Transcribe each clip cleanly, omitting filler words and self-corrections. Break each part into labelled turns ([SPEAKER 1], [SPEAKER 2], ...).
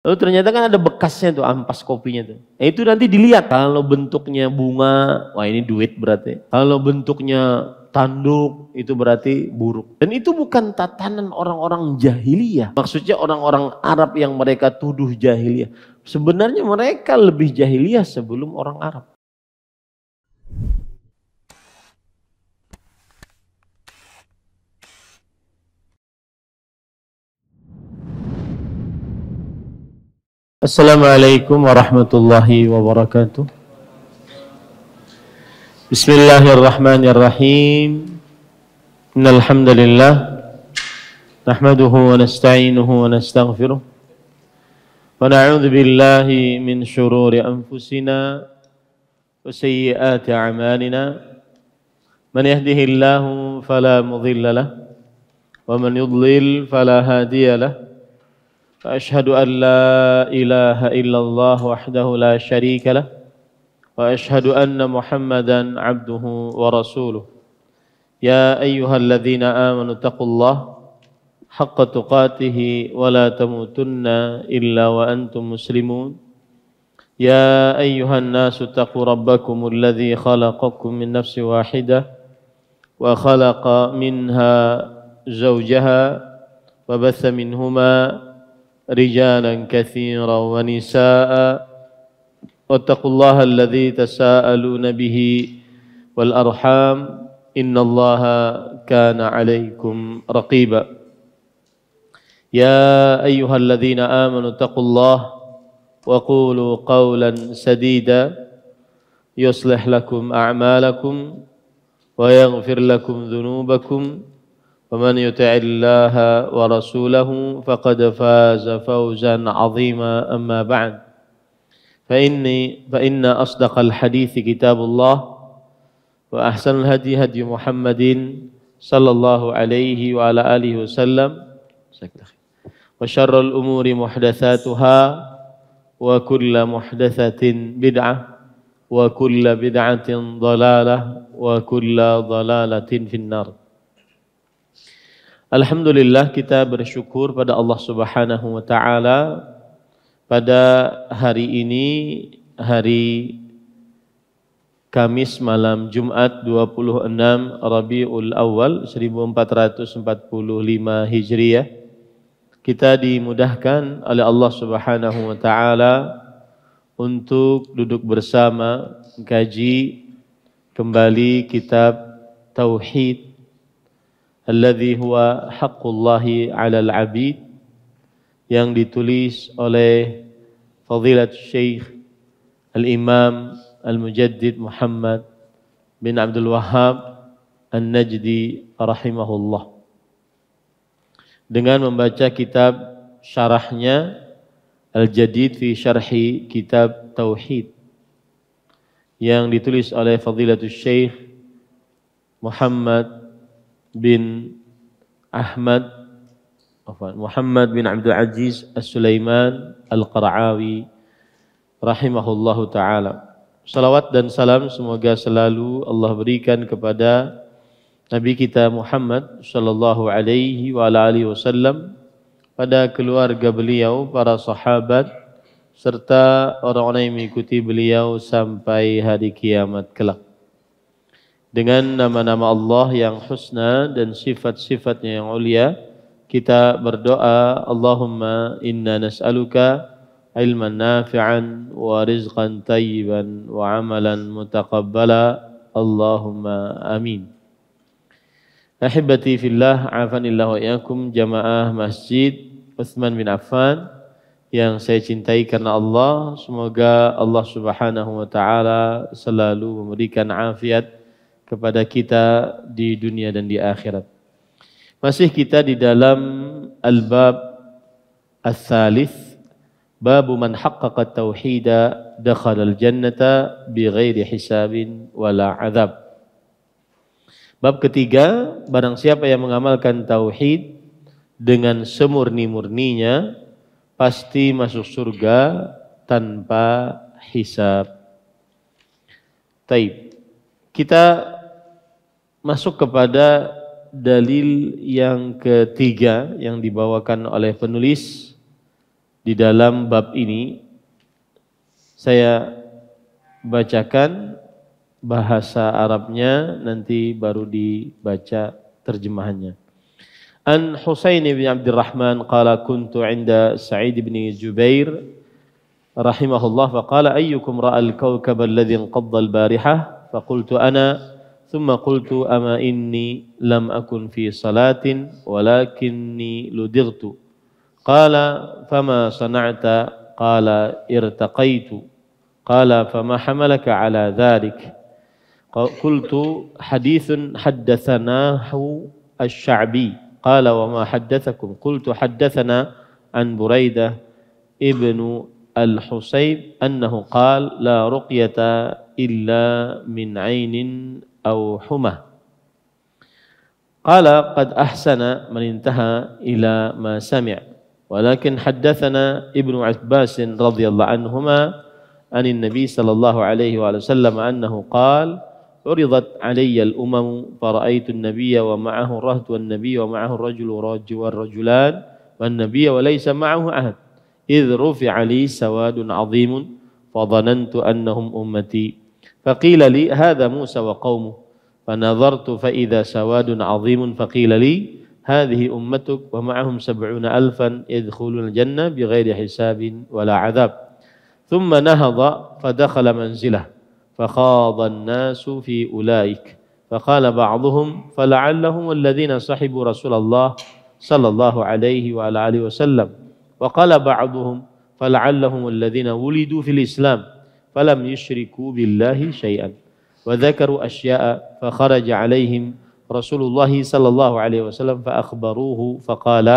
[SPEAKER 1] Lalu ternyata kan ada bekasnya tuh, ampas kopinya tuh. Nah, itu nanti dilihat, kalau bentuknya bunga, wah ini duit berarti. Kalau bentuknya tanduk, itu berarti buruk. Dan itu bukan tatanan orang-orang jahiliyah. Maksudnya orang-orang Arab yang mereka tuduh jahiliyah. Sebenarnya mereka lebih jahiliyah sebelum orang Arab. Assalamualaikum warahmatullahi wabarakatuh. Bismillahirrahmanirrahim. Innal hamdalillah nahmaduhu wa nasta'inuhu wa nastaghfiruh. Wa na'udzu billahi min shururi anfusina wa sayyiati a'malina. Man yahdihillahu fala mudilla lahu wa man yudlil fala hadiya lahu. فأشهد أن لا إله إلا الله وحده لا شريك له وأشهد أن محمدا عبده ورسوله يا أيها الذين آمنوا اتقوا الله حق تقاته ولا تموتن إلا وأنتم مسلمون يا أيها الناس اتقوا ربكم الذي خلقكم من نفس واحدة وخلق منها زوجها وبث منهما رجالا كثيرا ونساء واتقوا الله الذي تساءلون به والأرحام إن الله كان عليكم رقيبا يا أيها الذين آمنوا اتقوا الله وقولوا قولا سديدا يصلح لكم أعمالكم ويغفر لكم ذنوبكم ومن يطع الله ورسوله فقد فاز فوزا عظيما أما بعد فإن أصدق الحديث كتاب الله وأحسن الهدي هدي محمد صلى الله عليه وعلى آله وسلم وشر الأمور محدثاتها وكل محدثة بدعة وكل بدعة ضلالة وكل ضلالة في النار. Alhamdulillah, kita bersyukur pada Allah Subhanahu wa taala pada hari ini, hari Kamis malam Jumat 26 Rabiul Awal 1445 Hijriah, kita dimudahkan oleh Allah Subhanahu wa taala untuk duduk bersama kaji kembali kitab Tauhid alladzi huwa haqqullahi 'alal 'abid, yang ditulis oleh Fadilat Syekh Al-Imam Al-Mujaddid Muhammad bin Abdul Wahhab An-Najdi rahimahullah. Dengan membaca kitab syarahnya Al-Jadid fi Syarhi Kitab Tauhid yang ditulis oleh Fadilatul Syekh Muhammad bin Abdul Aziz As-Sulaiman Al-Qara'awi rahimahullahu ta'ala. Salawat dan salam semoga selalu Allah berikan kepada Nabi kita Muhammad sallallahu alaihi wa alihi wasallam, pada keluarga beliau, para sahabat, serta orang-orang yang mengikuti beliau sampai hari kiamat kelak. Dengan nama-nama Allah yang husna dan sifat-sifatnya yang ulia, kita berdoa, Allahumma inna nas'aluka ilman nafi'an wa rizqan tayyiban wa amalan mutaqabbala, Allahumma amin. Ahibati fillah, afanillah wa iyakum, jamaah Masjid Utsman bin Affan yang saya cintai karena Allah. Semoga Allah Subhanahu wa taala selalu memberikan afiat kepada kita di dunia dan di akhirat. Masih kita di dalam al-bab al-thalith, babu man haqqaqa tauhida dakhala al-jannata bighairi hisabin wala azab. Bab ketiga, barang siapa yang mengamalkan tauhid dengan semurni-murninya pasti masuk surga tanpa hisab. Taib. Kita masuk kepada dalil yang ketiga yang dibawakan oleh penulis di dalam bab ini saya bacakan bahasa Arabnya, nanti baru dibaca terjemahannya. An Husain bin Abdurrahman qala kuntu 'inda Sa'id bin Jubair rahimahullah faqala ayyukum ra'a al-kawkab alladhi inqadda al-barihah faqultu ana thumma qultu ama inni lam akun fi salatin walakinni ludirtu qala fama sana'ta qala irtaqaitu qala fama hamalaka ala dhalik قلت حديث حدثناه الشعبي قال وما حدثكم قلت حدثنا عن بريدة ابن الحصيب أنه قال لا رقية إلا من عين أو حمى قال قد أحسن من انتهى إلى ما سمع ولكن حدثنا ابن عباس رضي الله عنهما عن النبي صلى الله عليه وسلم أنه قال عرضت علي الأمم فرأيت النبي ومعه الرهط والنبي ومعه الرجل والرجلان والنبي وليس معه أحد إذ رفع لي سواد عظيم فظننت أنهم أمتي فقيل لي هذا موسى وقومه فنظرت فإذا سواد عظيم فقيل لي هذه أمتك ومعهم 70,000 يدخلون الجنة بغير حساب ولا عذاب ثم نهض فدخل منزله فخاض الناس في أولئك فقال بعضهم فلعلهم الذين صحبوا رسول الله صلى الله عليه وعلى آله وسلم وقال بعضهم فلعلهم الذين ولدوا في الإسلام فلم يشركوا بالله شيئا وذكروا أشياء فخرج عليهم رسول الله صلى الله عليه وسلم فأخبروه فقال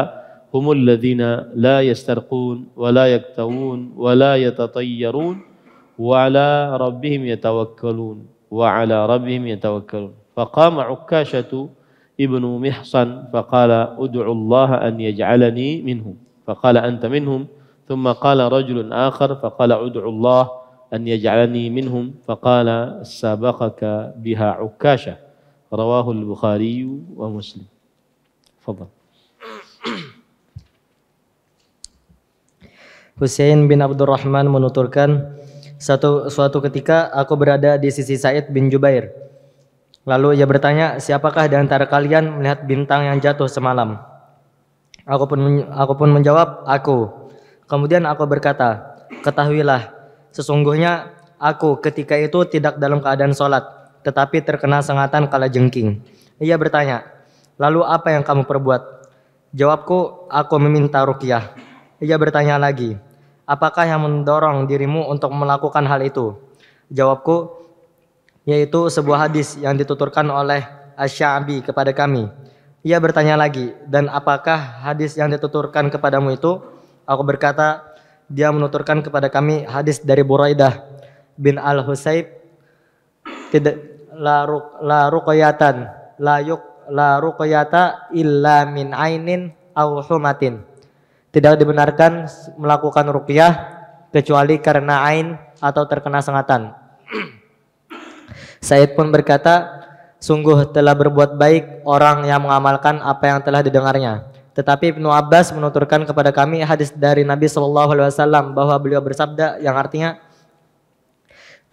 [SPEAKER 1] هم الذين لا يسترقون ولا يكتوون ولا يتطيرون وعلى ربهم يتوكلون فقام عكاشة ابن محصن فقال ادعوا الله أن يجعلني منهم فقال أنت منهم ثم قال رجل آخر فقال ادعوا الله أن يجعلني منهم فقال سبقك بها عكاشة رواه البخاري ومسلم تفضل.
[SPEAKER 2] Husain bin Abdurrahman menuturkan, suatu ketika aku berada di sisi Sa'id bin Jubair. Lalu ia bertanya, siapakah di antara kalian melihat bintang yang jatuh semalam? Aku pun menjawab, aku. Kemudian aku berkata, ketahuilah, sesungguhnya aku ketika itu tidak dalam keadaan sholat, tetapi terkena sengatan kalajengking. Ia bertanya, lalu apa yang kamu perbuat? Jawabku, aku meminta ruqyah. Ia bertanya lagi, apakah yang mendorong dirimu untuk melakukan hal itu? Jawabku, yaitu sebuah hadis yang dituturkan oleh Asy-Sya'bi kepada kami. Ia bertanya lagi, dan apakah hadis yang dituturkan kepadamu itu? Aku berkata, dia menuturkan kepada kami hadis dari Buraidah bin Al-Husayb, tidak la ruqyata illa min ainin aw humatin. Tidak dibenarkan melakukan ruqyah kecuali karena ain atau terkena sengatan. Said pun berkata, sungguh telah berbuat baik orang yang mengamalkan apa yang telah didengarnya. Tetapi Ibnu Abbas menuturkan kepada kami hadis dari Nabi SAW bahwa beliau bersabda yang artinya,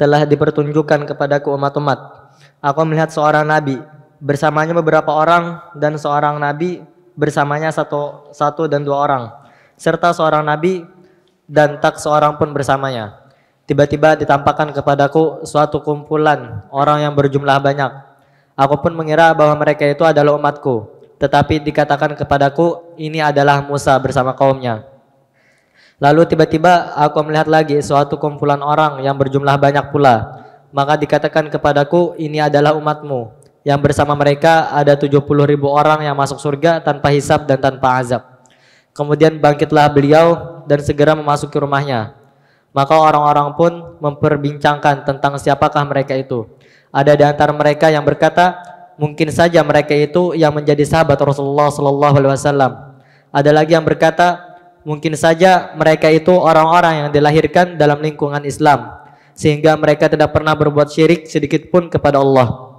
[SPEAKER 2] telah dipertunjukkan kepadaku umat-umat. Aku melihat seorang nabi, bersamanya beberapa orang, dan seorang nabi bersamanya satu dan dua orang, serta seorang nabi dan tak seorang pun bersamanya. Tiba-tiba ditampakkan kepadaku suatu kumpulan orang yang berjumlah banyak. Aku pun mengira bahwa mereka itu adalah umatku, tetapi dikatakan kepadaku ini adalah Musa bersama kaumnya. Lalu tiba-tiba aku melihat lagi suatu kumpulan orang yang berjumlah banyak pula. Maka dikatakan kepadaku ini adalah umatmu, yang bersama mereka ada 70.000 orang yang masuk surga tanpa hisab dan tanpa azab. Kemudian bangkitlah beliau dan segera memasuki rumahnya. Maka orang-orang pun memperbincangkan tentang siapakah mereka itu. Ada di antara mereka yang berkata, mungkin saja mereka itu yang menjadi sahabat Rasulullah SAW. Ada lagi yang berkata, mungkin saja mereka itu orang-orang yang dilahirkan dalam lingkungan Islam, sehingga mereka tidak pernah berbuat syirik sedikit pun kepada Allah.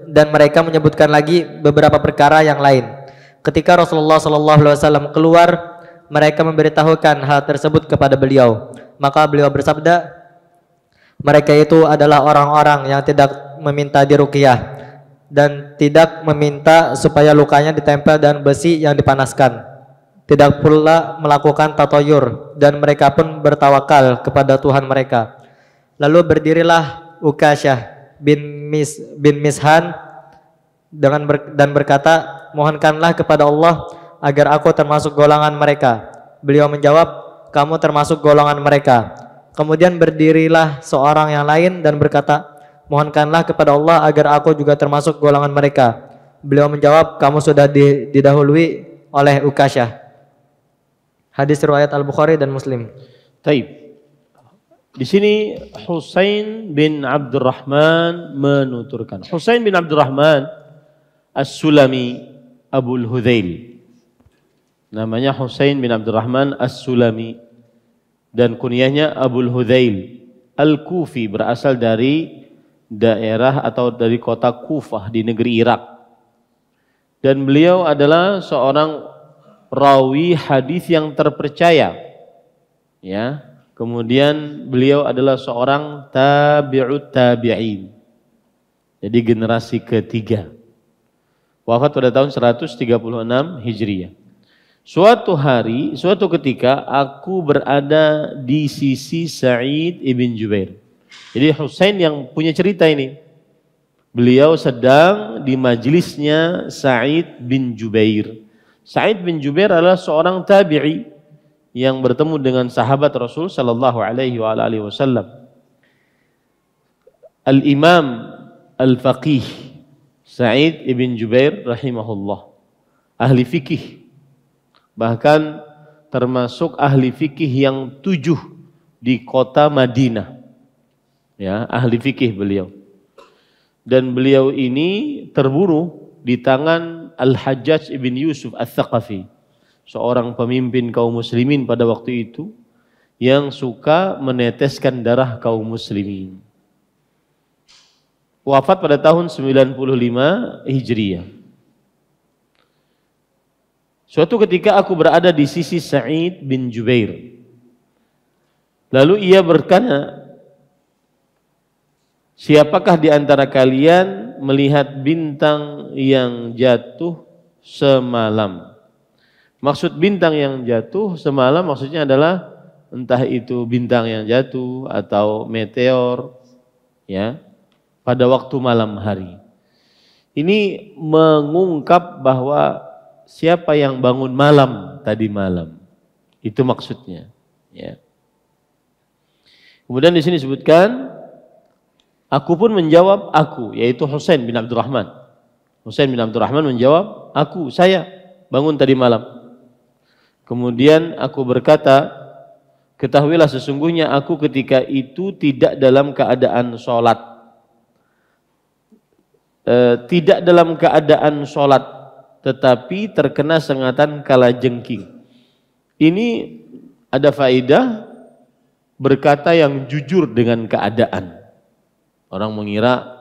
[SPEAKER 2] Dan mereka menyebutkan lagi beberapa perkara yang lain. Ketika Rasulullah SAW keluar, mereka memberitahukan hal tersebut kepada beliau. Maka beliau bersabda, mereka itu adalah orang-orang yang tidak meminta diruqyah dan tidak meminta supaya lukanya ditempel dan besi yang dipanaskan. Tidak pula melakukan tatoyur, dan mereka pun bertawakal kepada Tuhan mereka. Lalu berdirilah Ukasyah bin Mishan dan berkata, mohonkanlah kepada Allah agar aku termasuk golongan mereka. Beliau menjawab, kamu termasuk golongan mereka. Kemudian berdirilah seorang yang lain dan berkata, mohonkanlah kepada Allah agar aku juga termasuk golongan mereka. Beliau menjawab, kamu sudah didahului oleh Ukasyah. Hadis riwayat Al-Bukhari dan Muslim.
[SPEAKER 1] Taib. Di sini Husain bin Abdurrahman menuturkan. Husain bin Abdurrahman As-Sulami Abul Hudzail. Namanya Husain bin Abdurrahman As-Sulami dan kunyahnya Abul Hudzail Al-Kufi, berasal dari daerah atau dari kota Kufah di negeri Irak. Dan beliau adalah seorang rawi hadis yang terpercaya. Ya. Kemudian beliau adalah seorang tabi'ut tabi'in. Jadi generasi ketiga. Wafat pada tahun 136 Hijriah. Suatu ketika aku berada di sisi Sa'id ibn Jubair. Jadi Husain yang punya cerita ini. Beliau sedang di majelisnya Sa'id bin Jubair. Sa'id bin Jubair adalah seorang tabi'i yang bertemu dengan sahabat Rasul sallallahu alaihi wasallam. Al-Imam Al-Faqih Sa'id ibn Jubair rahimahullah, ahli fikih, bahkan termasuk ahli fikih yang 7 di kota Madinah. Ya, ahli fikih beliau. Dan beliau ini terbunuh di tangan Al-Hajjaj ibn Yusuf Al-Thaqafi, seorang pemimpin kaum muslimin pada waktu itu yang suka meneteskan darah kaum muslimin. Wafat pada tahun 95 Hijriah. Suatu ketika aku berada di sisi Sa'id bin Jubair. Lalu ia bertanya, siapakah di antara kalian melihat bintang yang jatuh semalam? Maksud bintang yang jatuh semalam maksudnya adalah entah itu bintang yang jatuh atau meteor, ya, pada waktu malam hari. Ini mengungkap bahwa siapa yang bangun malam tadi malam, itu maksudnya. Ya. Kemudian di sini disebutkan, aku pun menjawab aku, yaitu Husain bin Abdurrahman. Husain bin Abdurrahman menjawab, aku, saya bangun tadi malam. Kemudian aku berkata, ketahuilah sesungguhnya aku ketika itu tidak dalam keadaan sholat. Tidak dalam keadaan sholat, tetapi terkena sengatan kalajengking. Ini ada faedah berkata yang jujur dengan keadaan. Orang mengira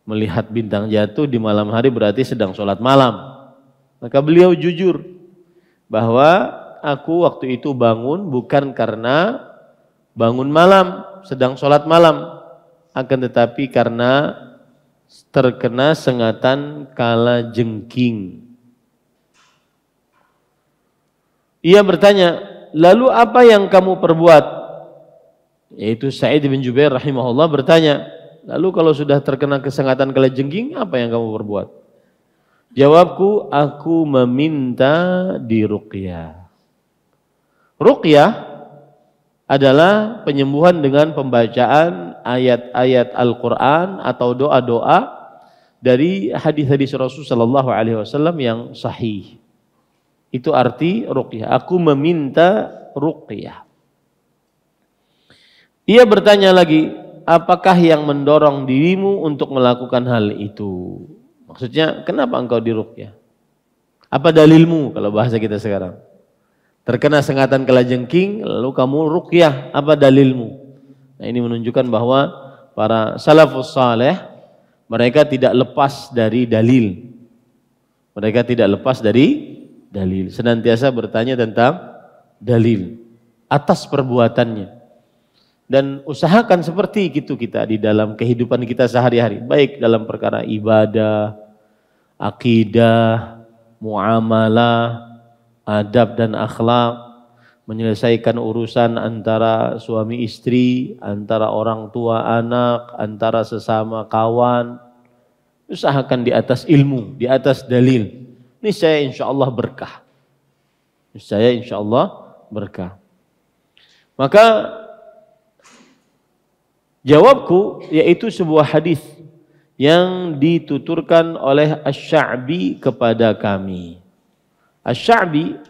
[SPEAKER 1] melihat bintang jatuh di malam hari berarti sedang sholat malam. Maka beliau jujur bahwa aku waktu itu bangun bukan karena bangun malam, sedang sholat malam, akan tetapi karena terkena sengatan kalajengking. Ia bertanya, lalu apa yang kamu perbuat? Yaitu Sa'id bin Jubair rahimahullah bertanya, lalu kalau sudah terkena kesengatan kalajengking, apa yang kamu perbuat? Jawabku, aku meminta diruqyah. Ruqyah adalah penyembuhan dengan pembacaan ayat-ayat Al-Quran atau doa-doa dari hadis-hadis Rasul sallallahu alaihi wasallam yang sahih. Itu arti ruqyah. Aku meminta ruqyah. Ia bertanya lagi, apakah yang mendorong dirimu untuk melakukan hal itu? Maksudnya, kenapa engkau diruqyah? Apa dalilmu kalau bahasa kita sekarang? Terkena sengatan kalajengking, lalu kamu ruqyah, apa dalilmu? Nah, ini menunjukkan bahwa para salafus saleh, mereka tidak lepas dari dalil. Mereka tidak lepas dari dalil. Senantiasa bertanya tentang dalil atas perbuatannya. Dan usahakan seperti itu kita di dalam kehidupan kita sehari-hari, baik dalam perkara ibadah, akidah, muamalah, adab dan akhlak, menyelesaikan urusan antara suami istri, antara orang tua anak, antara sesama kawan. Usahakan di atas ilmu, di atas dalil. Niscaya insyaallah berkah. Niscaya insyaallah berkah. Maka jawabku yaitu sebuah hadis yang dituturkan oleh Asy-Sya'bi kepada kami. Asy-Sya'bi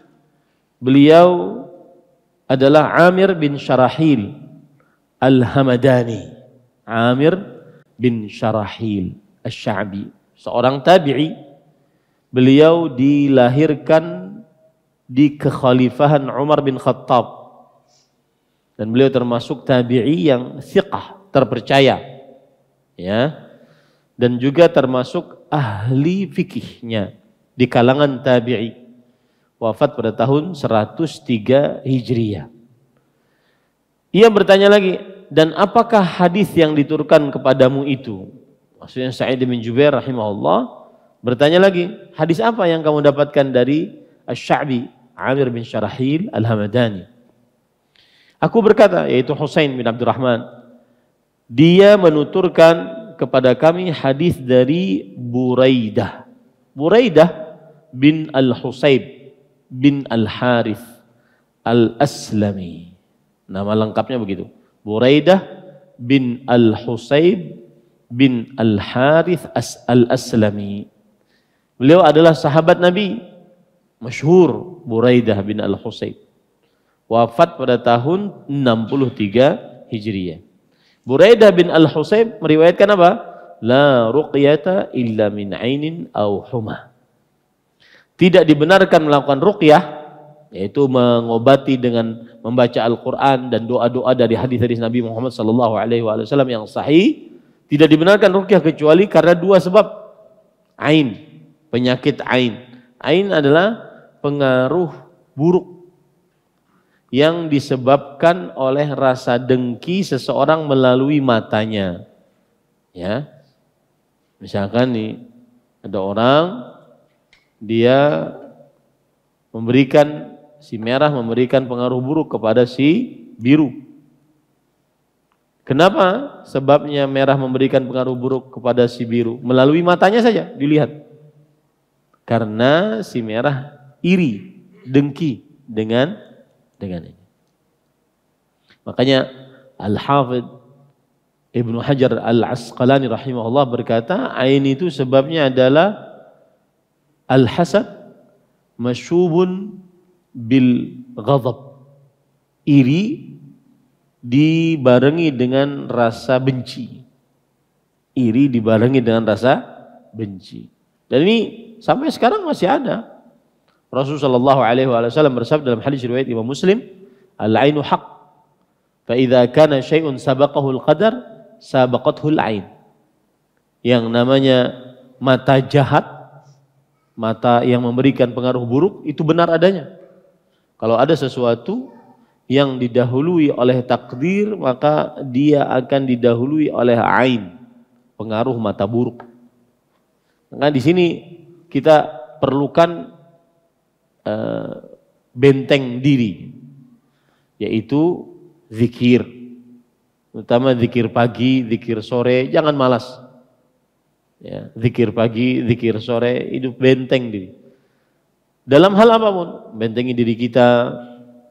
[SPEAKER 1] beliau adalah Amir bin Syarahil Al-Hamadani. Amir bin Syarahil Asy-Sya'bi, seorang tabi'i. Beliau dilahirkan di kekhalifahan Umar bin Khattab. Dan beliau termasuk tabi'i yang thiqah, terpercaya. Ya. Dan juga termasuk ahli fikihnya di kalangan tabi'i. Wafat pada tahun 103 Hijriah. Ia bertanya lagi, dan apakah hadis yang diturunkan kepadamu itu? Maksudnya Sa'id bin Jubair rahimahullah bertanya lagi, hadis apa yang kamu dapatkan dari Asy-Sya'bi, Amir bin Syarahil Al-Hamadani? Aku berkata, yaitu Husain bin Abdurrahman, dia menuturkan kepada kami hadis dari Buraidah. Buraidah bin Al-Husayb bin Al-Harith Al-Aslami. Nama lengkapnya begitu. Buraidah bin Al-Husayb bin Al-Harith Al-Aslami. Beliau adalah sahabat Nabi, masyhur Buraidah bin Al-Husayb. Wafat pada tahun 63 Hijriah. Buraidah bin Al-Husayb meriwayatkan apa? La ruqyata illa min ainin aw huma. Tidak dibenarkan melakukan ruqyah, yaitu mengobati dengan membaca Al-Quran dan doa-doa dari hadis-hadis Nabi Muhammad SAW yang sahih. Tidak dibenarkan ruqyah kecuali karena dua sebab. Ain, penyakit ain. Ain adalah pengaruh buruk yang disebabkan oleh rasa dengki seseorang melalui matanya. Ya. Misalkan nih ada orang dia memberikan si merah memberikan pengaruh buruk kepada si biru. Kenapa? Sebabnya merah memberikan pengaruh buruk kepada si biru melalui matanya saja dilihat. Karena si merah iri, dengki dengan ini. Makanya Al-Hafidh Ibnu Hajar Al-Asqalani rahimahullah berkata, ain itu sebabnya adalah al-hasad masyubun bil ghadab. Iri dibarengi dengan rasa benci. Iri dibarengi dengan rasa benci. Dan ini sampai sekarang masih ada. Rasulullah SAW bersabda dalam hadis riwayat Imam Muslim, al-ainu haq, fa idza kana syai'un sabaqahu al-qadar, sabaqathu al-ain. Yang namanya mata jahat, mata yang memberikan pengaruh buruk itu benar adanya. Kalau ada sesuatu yang didahului oleh takdir, maka dia akan didahului oleh ain, pengaruh mata buruk. Nah, di sini kita perlukan benteng diri, yaitu zikir, terutama zikir pagi, zikir sore, jangan malas. Ya, zikir pagi, zikir sore, itu benteng diri. Dalam hal apapun, bentengi diri kita,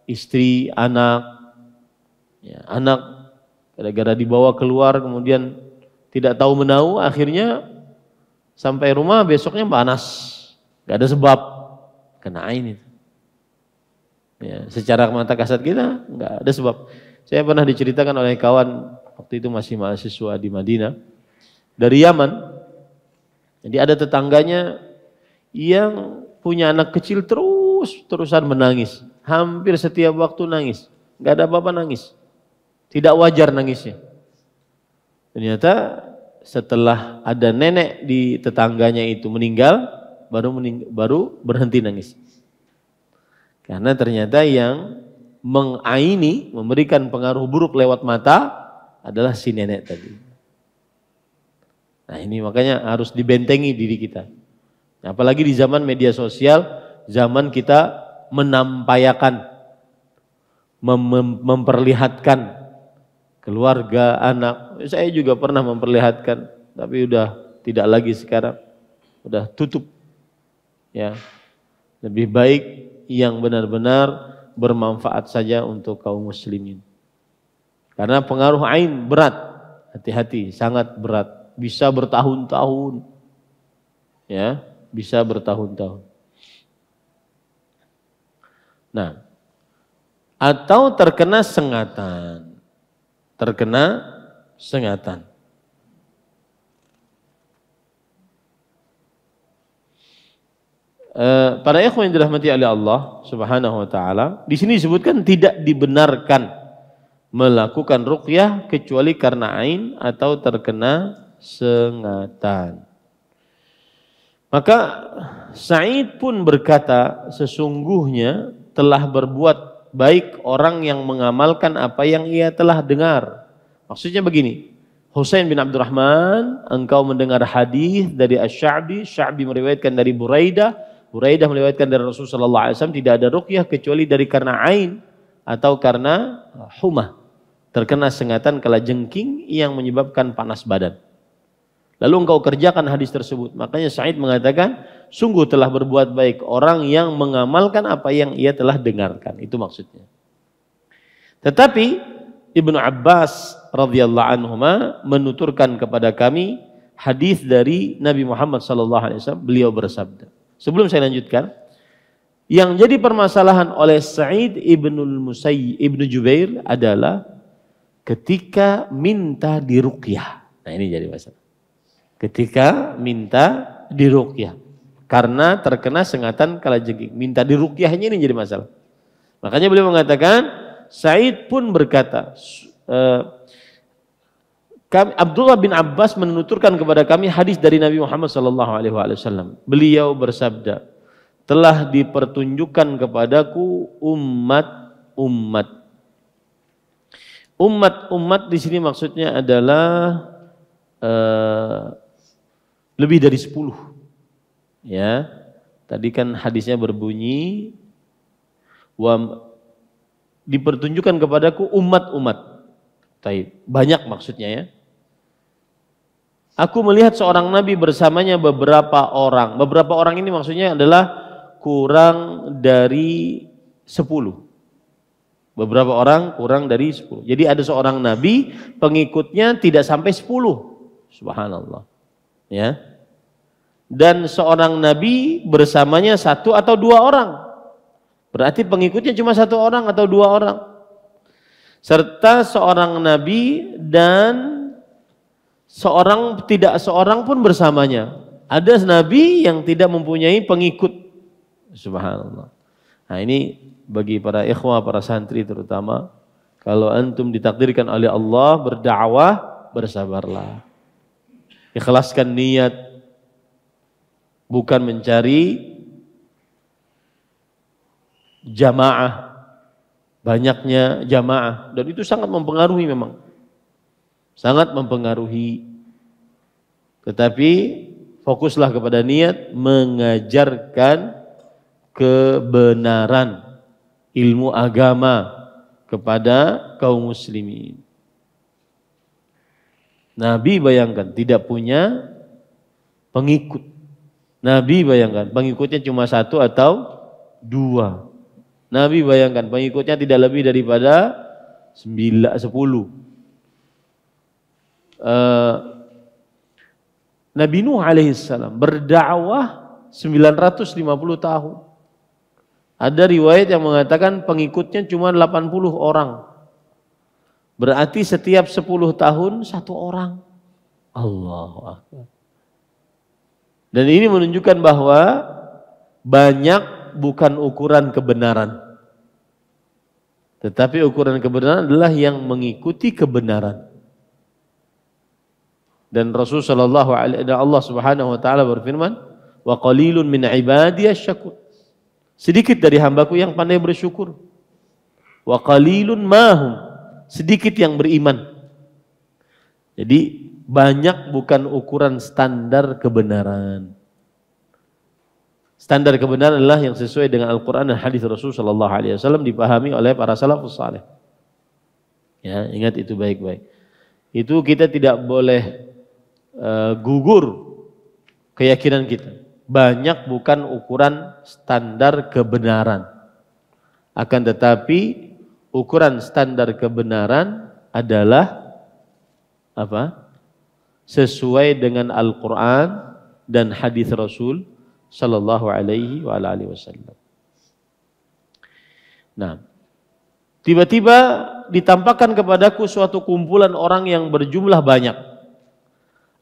[SPEAKER 1] istri, anak. Ya, anak gara-gara dibawa keluar kemudian tidak tahu menahu, akhirnya sampai rumah besoknya panas, gak ada sebab. Kena ain itu. Ya, secara mata kasat kita nggak ada sebab. Saya pernah diceritakan oleh kawan waktu itu masih mahasiswa di Madinah dari Yaman. Jadi ada tetangganya yang punya anak kecil terusan menangis, hampir setiap waktu nangis, nggak ada apa-apa nangis, tidak wajar nangisnya. Ternyata setelah ada nenek di tetangganya itu meninggal, baru berhenti nangis. Karena ternyata yang mengaini, memberikan pengaruh buruk lewat mata adalah si nenek tadi. Nah ini makanya harus dibentengi diri kita. Apalagi di zaman media sosial, zaman kita menampayakan, memperlihatkan keluarga, anak. Saya juga pernah memperlihatkan, tapi udah tidak lagi sekarang. Udah tutup. Ya. Lebih baik yang benar-benar bermanfaat saja untuk kaum muslimin. Karena pengaruh ain berat. Hati-hati, sangat berat. Bisa bertahun-tahun. Ya, bisa bertahun-tahun. Nah, atau terkena sengatan. Terkena sengatan. Para ikhwan yang dirahmati oleh Allah Subhanahu wa taala, di sini disebutkan tidak dibenarkan melakukan ruqyah kecuali karena ain atau terkena sengatan. Maka Sa'id pun berkata, sesungguhnya telah berbuat baik orang yang mengamalkan apa yang ia telah dengar. Maksudnya begini, Husain bin Abdurrahman, engkau mendengar hadis dari Asy-Sya'bi, Sya'bi meriwayatkan dari Buraidah, Buraidah meriwayatkan dari Rasulullah SAW, tidak ada ruqyah kecuali dari karena ain atau karena humah, terkena sengatan kalajengking yang menyebabkan panas badan. Lalu engkau kerjakan hadis tersebut. Makanya Sa'id mengatakan, sungguh telah berbuat baik orang yang mengamalkan apa yang ia telah dengarkan. Itu maksudnya. Tetapi Ibnu Abbas radhiyallahu anhuma menuturkan kepada kami hadis dari Nabi Muhammad SAW. Beliau bersabda. Sebelum saya lanjutkan, yang jadi permasalahan oleh Sa'id ibnu Jubair adalah ketika minta diruqyah. Nah ini jadi masalah. Ketika minta diruqyah. Karena terkena sengatan kalajengking. Minta diruqyahnya ini jadi masalah. Makanya beliau mengatakan, Sa'id pun berkata, Abdullah bin Abbas menuturkan kepada kami hadis dari Nabi Muhammad SAW. Beliau bersabda, telah dipertunjukkan kepadaku umat-umat. Umat-umat di sini maksudnya adalah lebih dari 10. Ya, tadi kan hadisnya berbunyi, dipertunjukkan kepadaku umat-umat. Banyak maksudnya ya. Aku melihat seorang nabi bersamanya beberapa orang. Beberapa orang ini maksudnya adalah kurang dari 10. Beberapa orang kurang dari 10. Jadi ada seorang nabi, pengikutnya tidak sampai 10. Subhanallah. Ya. Dan seorang nabi bersamanya 1 atau 2 orang. Berarti pengikutnya cuma 1 orang atau 2 orang. Serta seorang nabi dan tidak seorang pun bersamanya. Ada nabi yang tidak mempunyai pengikut. Subhanallah. Nah ini bagi para ikhwah, para santri terutama, kalau antum ditakdirkan oleh Allah berdakwah, bersabarlah. Ikhlaskan niat, bukan mencari jamaah, banyaknya jamaah, dan itu sangat mempengaruhi memang. Sangat mempengaruhi. Tetapi fokuslah kepada niat mengajarkan kebenaran ilmu agama kepada kaum muslimin. Nabi bayangkan tidak punya pengikut. Nabi bayangkan pengikutnya cuma 1 atau 2. Nabi bayangkan pengikutnya tidak lebih daripada 10. Nabi Nuh alaihissalam berdakwah 950 tahun. Ada riwayat yang mengatakan pengikutnya cuma 80 orang. Berarti setiap 10 tahun 1 orang. Allahu Akbar. Dan ini menunjukkan bahwa banyak bukan ukuran kebenaran. Tetapi ukuran kebenaran adalah yang mengikuti kebenaran. Dan Rasulullah Allah Subhanahu wa taala berfirman, "Wa qalilun min ibadiyasy syakur." Sedikit dari hambaku yang pandai bersyukur. wa qalilun mahum, sedikit yang beriman. Jadi banyak bukan ukuran standar kebenaran. Standar kebenaran adalah yang sesuai dengan Al-Quran dan hadis Rasulullah sallallahu alaihi wasallam, dipahami oleh para salafus saleh. Ya, ingat itu baik-baik. Itu kita tidak boleh gugur keyakinan kita. Banyak bukan ukuran standar kebenaran. Akan tetapi ukuran standar kebenaran adalah apa? Sesuai dengan Al-Quran dan hadis Rasul sallallahu alaihi wa alihi wasallam. Nah, tiba-tiba ditampakkan kepadaku suatu kumpulan orang yang berjumlah banyak.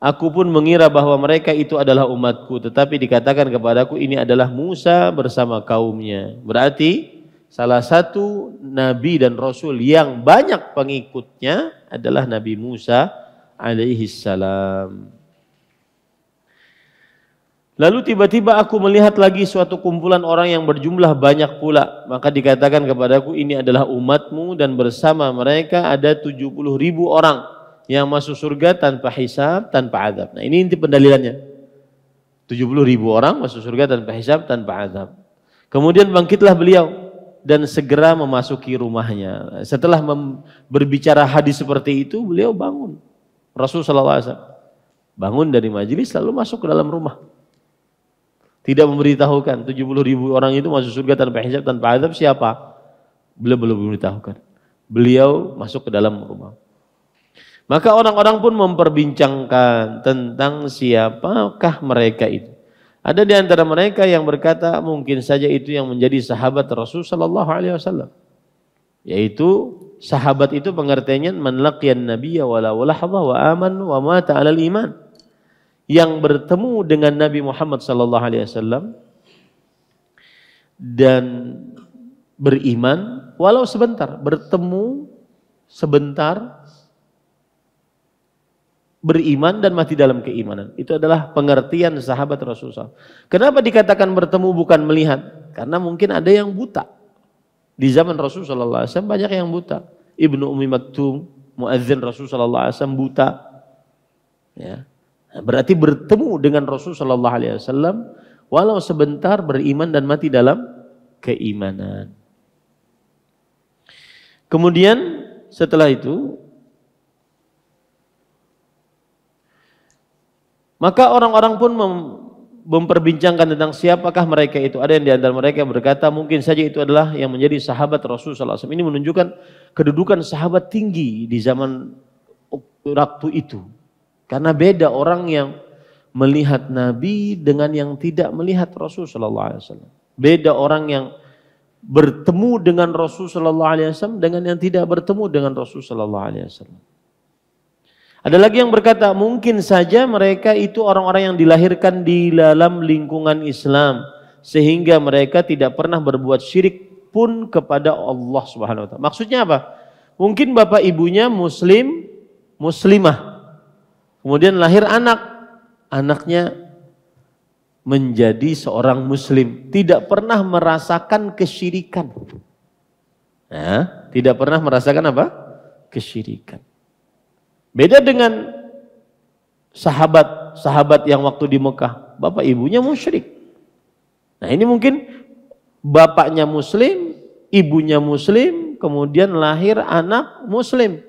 [SPEAKER 1] Aku pun mengira bahwa mereka itu adalah umatku, tetapi dikatakan kepadaku ini adalah Musa bersama kaumnya. Berarti salah satu nabi dan rasul yang banyak pengikutnya adalah Nabi Musa alaihi salam. Lalu tiba-tiba aku melihat lagi suatu kumpulan orang yang berjumlah banyak pula. Maka dikatakan kepadaku ini adalah umatmu dan bersama mereka ada 70.000 orang yang masuk surga tanpa hisab, tanpa azab. Nah, ini inti pendalilannya. 70.000 orang masuk surga tanpa hisab, tanpa azab. Kemudian bangkitlah beliau dan segera memasuki rumahnya. Setelah berbicara hadis seperti itu, beliau bangun. Rasulullah SAW bangun dari majelis lalu masuk ke dalam rumah. Tidak memberitahukan 70.000 orang itu masuk surga tanpa hisab, tanpa azab siapa? Beliau belum memberitahukan. Beliau masuk ke dalam rumah. Maka orang-orang pun memperbincangkan tentang siapakah mereka itu. Ada di antara mereka yang berkata mungkin saja itu yang menjadi sahabat Rasul sallallahu alaihi wasallam. Yaitu sahabat itu pengertiannya man laqiyan nabiyya wala lahdha wa aman wa mata 'alal iman. Yang bertemu dengan Nabi Muhammad sallallahu alaihi wasallam dan beriman walau sebentar, bertemu sebentar, beriman dan mati dalam keimanan. Itu adalah pengertian sahabat Rasulullah. Kenapa dikatakan bertemu bukan melihat? Karena mungkin ada yang buta. Di zaman Rasulullah SAW banyak yang buta. Ibnu Ummi Maktum, muadzin Rasulullah SAW buta. Ya. Berarti bertemu dengan Rasulullah SAW walau sebentar, beriman dan mati dalam keimanan. Kemudian setelah itu maka orang-orang pun memperbincangkan tentang siapakah mereka itu. Ada yang di antara mereka berkata mungkin saja itu adalah yang menjadi sahabat Rasulullah SAW. Ini menunjukkan kedudukan sahabat tinggi di zaman waktu itu. Karena beda orang yang melihat Nabi dengan yang tidak melihat Rasulullah SAW. Beda orang yang bertemu dengan Rasulullah SAW dengan yang tidak bertemu dengan Rasulullah SAW. Ada lagi yang berkata mungkin saja mereka itu orang-orang yang dilahirkan di dalam lingkungan Islam sehingga mereka tidak pernah berbuat syirik pun kepada Allah Subhanahu wa taala. Maksudnya apa? Mungkin bapak ibunya muslim, muslimah. Kemudian lahir anak, anaknya menjadi seorang muslim, tidak pernah merasakan kesyirikan. Ya, tidak pernah merasakan apa? Kesyirikan. Beda dengan sahabat yang waktu di Mekah, bapak ibunya musyrik. Nah ini mungkin bapaknya muslim, ibunya muslim, kemudian lahir anak muslim.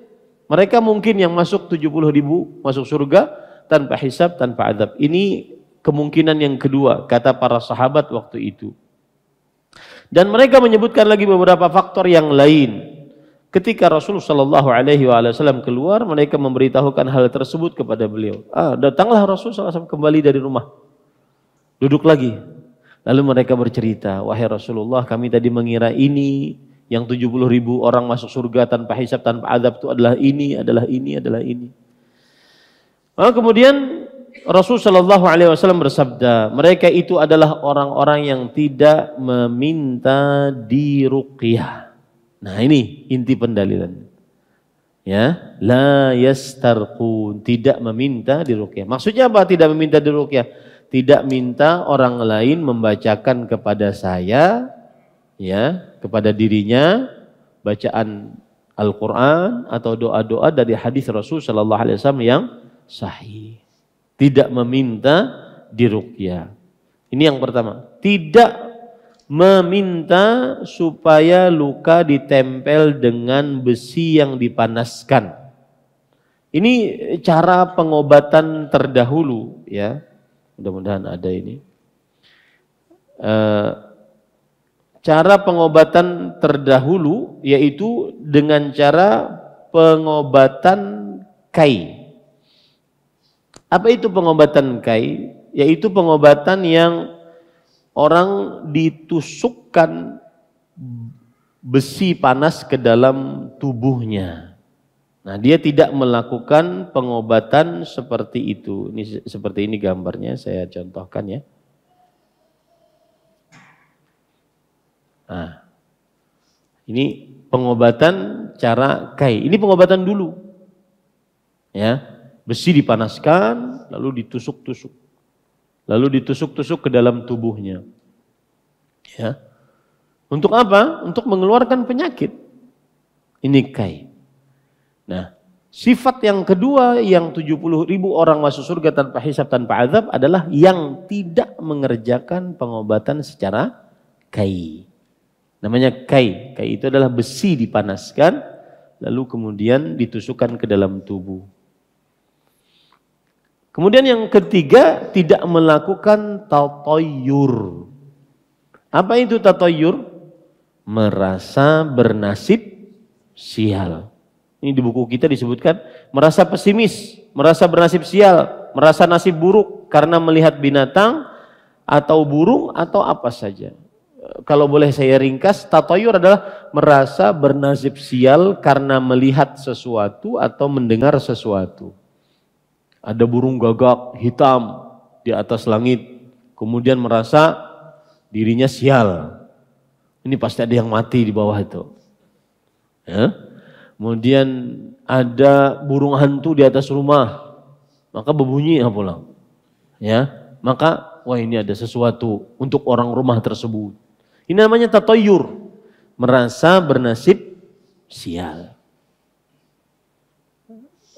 [SPEAKER 1] Mereka mungkin yang masuk 70.000 masuk surga tanpa hisab, tanpa azab. Ini kemungkinan yang kedua kata para sahabat waktu itu. Dan mereka menyebutkan lagi beberapa faktor yang lain. Ketika Rasulullah Shallallahu Alaihi Wasallam keluar, mereka memberitahukan hal tersebut kepada beliau. Datanglah Rasulullah SAW kembali dari rumah, duduk lagi. Lalu mereka bercerita, wahai Rasulullah, kami tadi mengira ini yang 70.000 orang masuk surga tanpa hisab, tanpa azab itu adalah ini, adalah ini, adalah ini. Kemudian Rasulullah Shallallahu Alaihi Wasallam bersabda, mereka itu adalah orang-orang yang tidak meminta diruqyah. Nah ini inti pendalilan. Ya, la yastarqun, tidak meminta diruqyah. Maksudnya apa tidak meminta diruqyah? Tidak minta orang lain membacakan kepada saya, ya, kepada dirinya bacaan Al-Quran atau doa-doa dari hadis Rasul Sallallahu Alaihi Wasallam yang sahih. Tidak meminta diruqyah. Ini yang pertama. Tidak meminta supaya luka ditempel dengan besi yang dipanaskan. Ini cara pengobatan terdahulu, ya. Mudah-mudahan ada ini. Cara pengobatan terdahulu yaitu dengan cara pengobatan kai. Apa itu pengobatan kai? Yaitu pengobatan yang orang ditusukkan besi panas ke dalam tubuhnya. Nah, dia tidak melakukan pengobatan seperti itu. Ini seperti ini gambarnya, saya contohkan ya. Nah, ini pengobatan cara kai. Ini pengobatan dulu. Ya, besi dipanaskan, lalu ditusuk-tusuk. Lalu ditusuk-tusuk ke dalam tubuhnya. Ya. Untuk apa? Untuk mengeluarkan penyakit. Ini kai. Nah, sifat yang kedua yang 70.000 orang masuk surga tanpa hisab, tanpa azab adalah yang tidak mengerjakan pengobatan secara kai. Namanya kai. Kai itu adalah besi dipanaskan, lalu kemudian ditusukkan ke dalam tubuh. Kemudian yang ketiga, tidak melakukan tatayyur. Apa itu tatayyur? Merasa bernasib sial. Ini di buku kita disebutkan merasa pesimis, merasa bernasib sial, merasa nasib buruk karena melihat binatang atau burung atau apa saja. Kalau boleh saya ringkas, tatayyur adalah merasa bernasib sial karena melihat sesuatu atau mendengar sesuatu. Ada burung gagak hitam di atas langit, kemudian merasa dirinya sial. Ini pasti ada yang mati di bawah itu. Ya. Kemudian ada burung hantu di atas rumah, maka berbunyi pulang. Ya, maka wah ini ada sesuatu untuk orang rumah tersebut. Ini namanya tatayyur, merasa bernasib sial.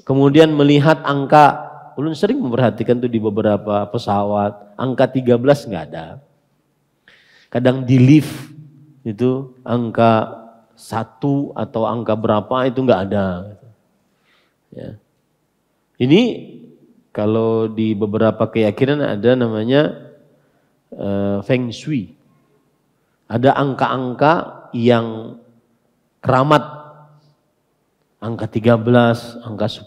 [SPEAKER 1] Kemudian melihat angka, ulun sering memperhatikan tuh di beberapa pesawat, angka 13 nggak ada. Kadang di lift itu angka 1 atau angka berapa itu nggak ada. Ya. Ini kalau di beberapa keyakinan ada namanya Feng Shui. Ada angka-angka yang keramat. Angka 13, angka 10.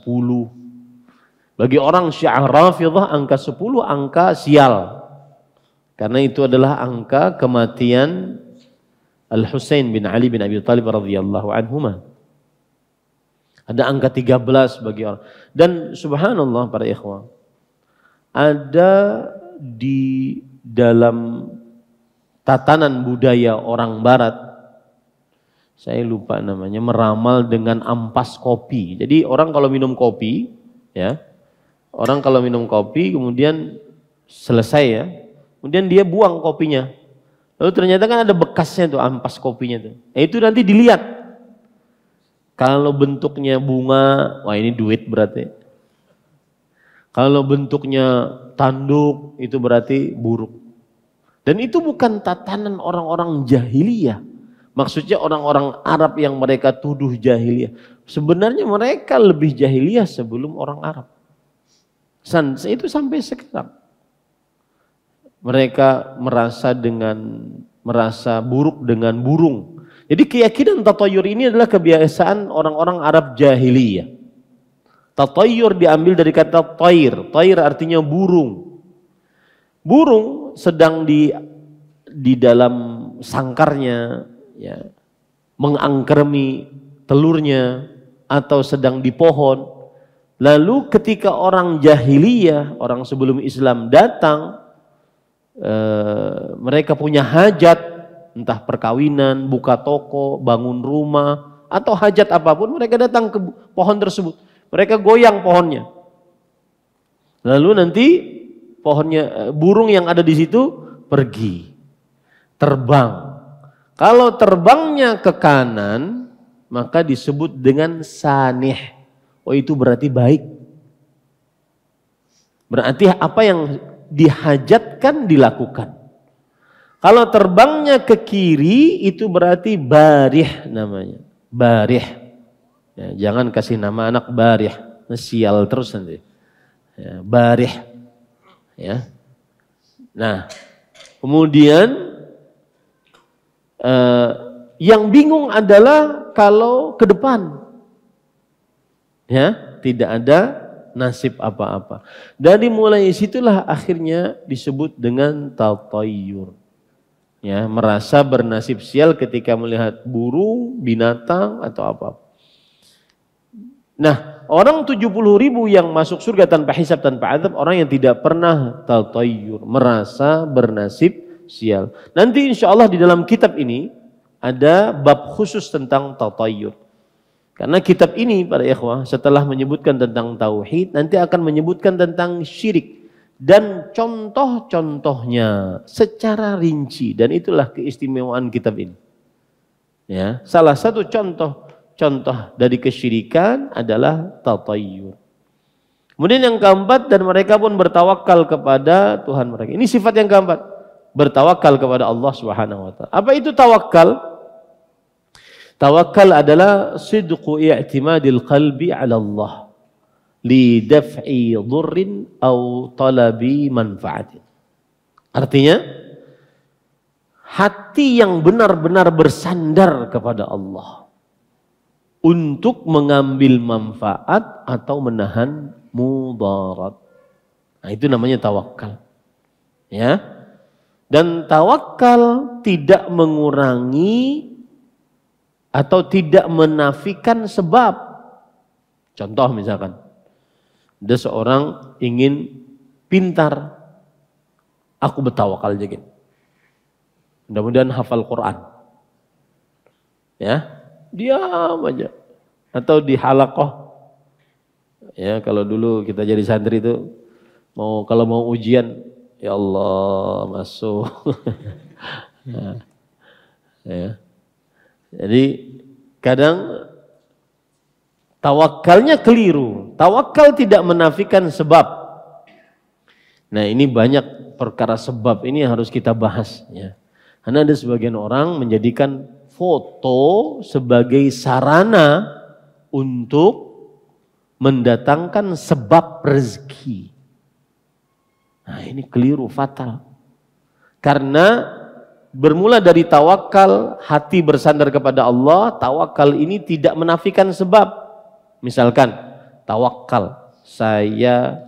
[SPEAKER 1] Bagi orang Syiah Rafidhah angka 10 angka sial. Karena itu adalah angka kematian Al-Husain bin Ali bin Abi Thalib radhiyallahu anhuma. Ada angka 13 bagi orang. Dan subhanallah para ikhwah, ada di dalam tatanan budaya orang barat, saya lupa namanya, meramal dengan ampas kopi. Jadi orang kalau minum kopi, ya, orang kalau minum kopi kemudian selesai ya, kemudian dia buang kopinya. Lalu ternyata kan ada bekasnya tuh, ampas kopinya tuh. Itu nanti dilihat. Kalau bentuknya bunga, wah ini duit berarti. Kalau bentuknya tanduk, itu berarti buruk. Dan itu bukan tatanan orang-orang jahiliyah. Maksudnya orang-orang Arab yang mereka tuduh jahiliyah. Sebenarnya mereka lebih jahiliyah sebelum orang Arab. Itu sampai sekarang. Mereka merasa buruk dengan burung. Jadi keyakinan tatayyur ini adalah kebiasaan orang-orang Arab jahiliyah. Tatayyur diambil dari kata tair. Tair artinya burung. Burung sedang di dalam sangkarnya, ya, mengangkermi telurnya atau sedang di pohon. Lalu ketika orang jahiliyah, orang sebelum Islam datang, mereka punya hajat, entah perkawinan, buka toko, bangun rumah, atau hajat apapun, mereka datang ke pohon tersebut. Mereka goyang pohonnya. Lalu nanti pohonnya, burung yang ada di situ pergi, terbang. Kalau terbangnya ke kanan, maka disebut dengan sanih. Oh, itu berarti baik. Berarti apa yang dihajatkan dilakukan. Kalau terbangnya ke kiri itu berarti barih namanya. Barih. Ya, jangan kasih nama anak barih. Sial terus nanti. Ya, barih. Ya. Nah, kemudian yang bingung adalah kalau ke depan. Ya, tidak ada nasib apa-apa. Dari mulai situlah akhirnya disebut dengan tatayyur. Ya, merasa bernasib sial ketika melihat burung, binatang atau apa. Nah, orang 70.000 yang masuk surga tanpa hisab, tanpa azab, orang yang tidak pernah tatayyur, merasa bernasib sial. Nanti insya Allah di dalam kitab ini ada bab khusus tentang tatayyur. Karena kitab ini para ikhwah setelah menyebutkan tentang tauhid, nanti akan menyebutkan tentang syirik. Dan contoh-contohnya secara rinci, dan itulah keistimewaan kitab ini. Ya, salah satu contoh dari kesyirikan adalah tatayyur. Kemudian yang keempat, dan mereka pun bertawakal kepada Tuhan mereka. Ini sifat yang keempat, bertawakal kepada Allah Subhanahu wa taala. Apa itu tawakal? Tawakal adalah sidqu i'timadil qalbi 'ala Allah li daf'i dhurrin aw talabi manfaatin. Artinya hati yang benar-benar bersandar kepada Allah untuk mengambil manfaat atau menahan mudarat. Nah, itu namanya tawakal. Ya. Dan tawakal tidak mengurangi atau tidak menafikan sebab. Contoh misalkan, ada seorang ingin pintar, aku bertawakal aja gitu. Mudah-mudahan hafal Quran. Ya, diam aja. Atau di halaqah. Ya, kalau dulu kita jadi santri itu kalau mau ujian, ya Allah masuk. Ya. Jadi kadang tawakalnya keliru. Tawakal tidak menafikan sebab. Nah, ini banyak perkara sebab ini harus kita bahas ya. Karena ada sebagian orang menjadikan foto sebagai sarana untuk mendatangkan sebab rezeki. Nah, ini keliru fatal. Karena bermula dari tawakal, hati bersandar kepada Allah, tawakal ini tidak menafikan sebab. Misalkan, tawakal, saya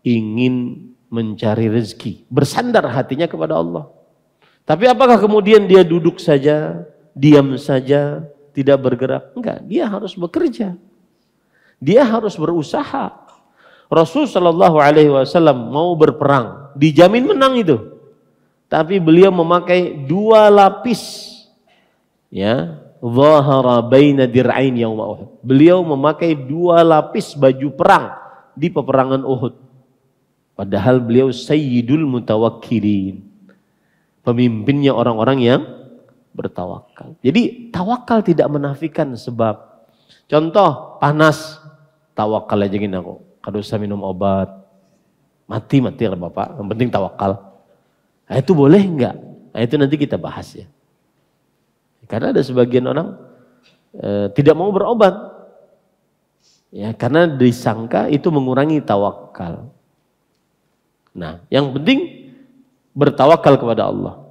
[SPEAKER 1] ingin mencari rezeki. Bersandar hatinya kepada Allah. Tapi apakah kemudian dia duduk saja, diam saja, tidak bergerak? Enggak, dia harus bekerja. Dia harus berusaha. Rasul Shallallahu Alaihi Wasallam mau berperang, dijamin menang itu. Tapi beliau memakai 2 lapis, ya, zahara baina dir'ain yauma Uhud. Beliau memakai 2 lapis baju perang di peperangan Uhud. Padahal beliau sayyidul mutawakkilin, pemimpinnya orang-orang yang bertawakal. Jadi tawakal tidak menafikan sebab. Contoh, panas, tawakal aja gini aku. Kalau usah minum obat, mati lah Bapak, yang penting tawakal. Nah, itu boleh enggak? Nah, itu nanti kita bahas ya. Karena ada sebagian orang tidak mau berobat. Ya, karena disangka itu mengurangi tawakal. Nah, yang penting bertawakal kepada Allah.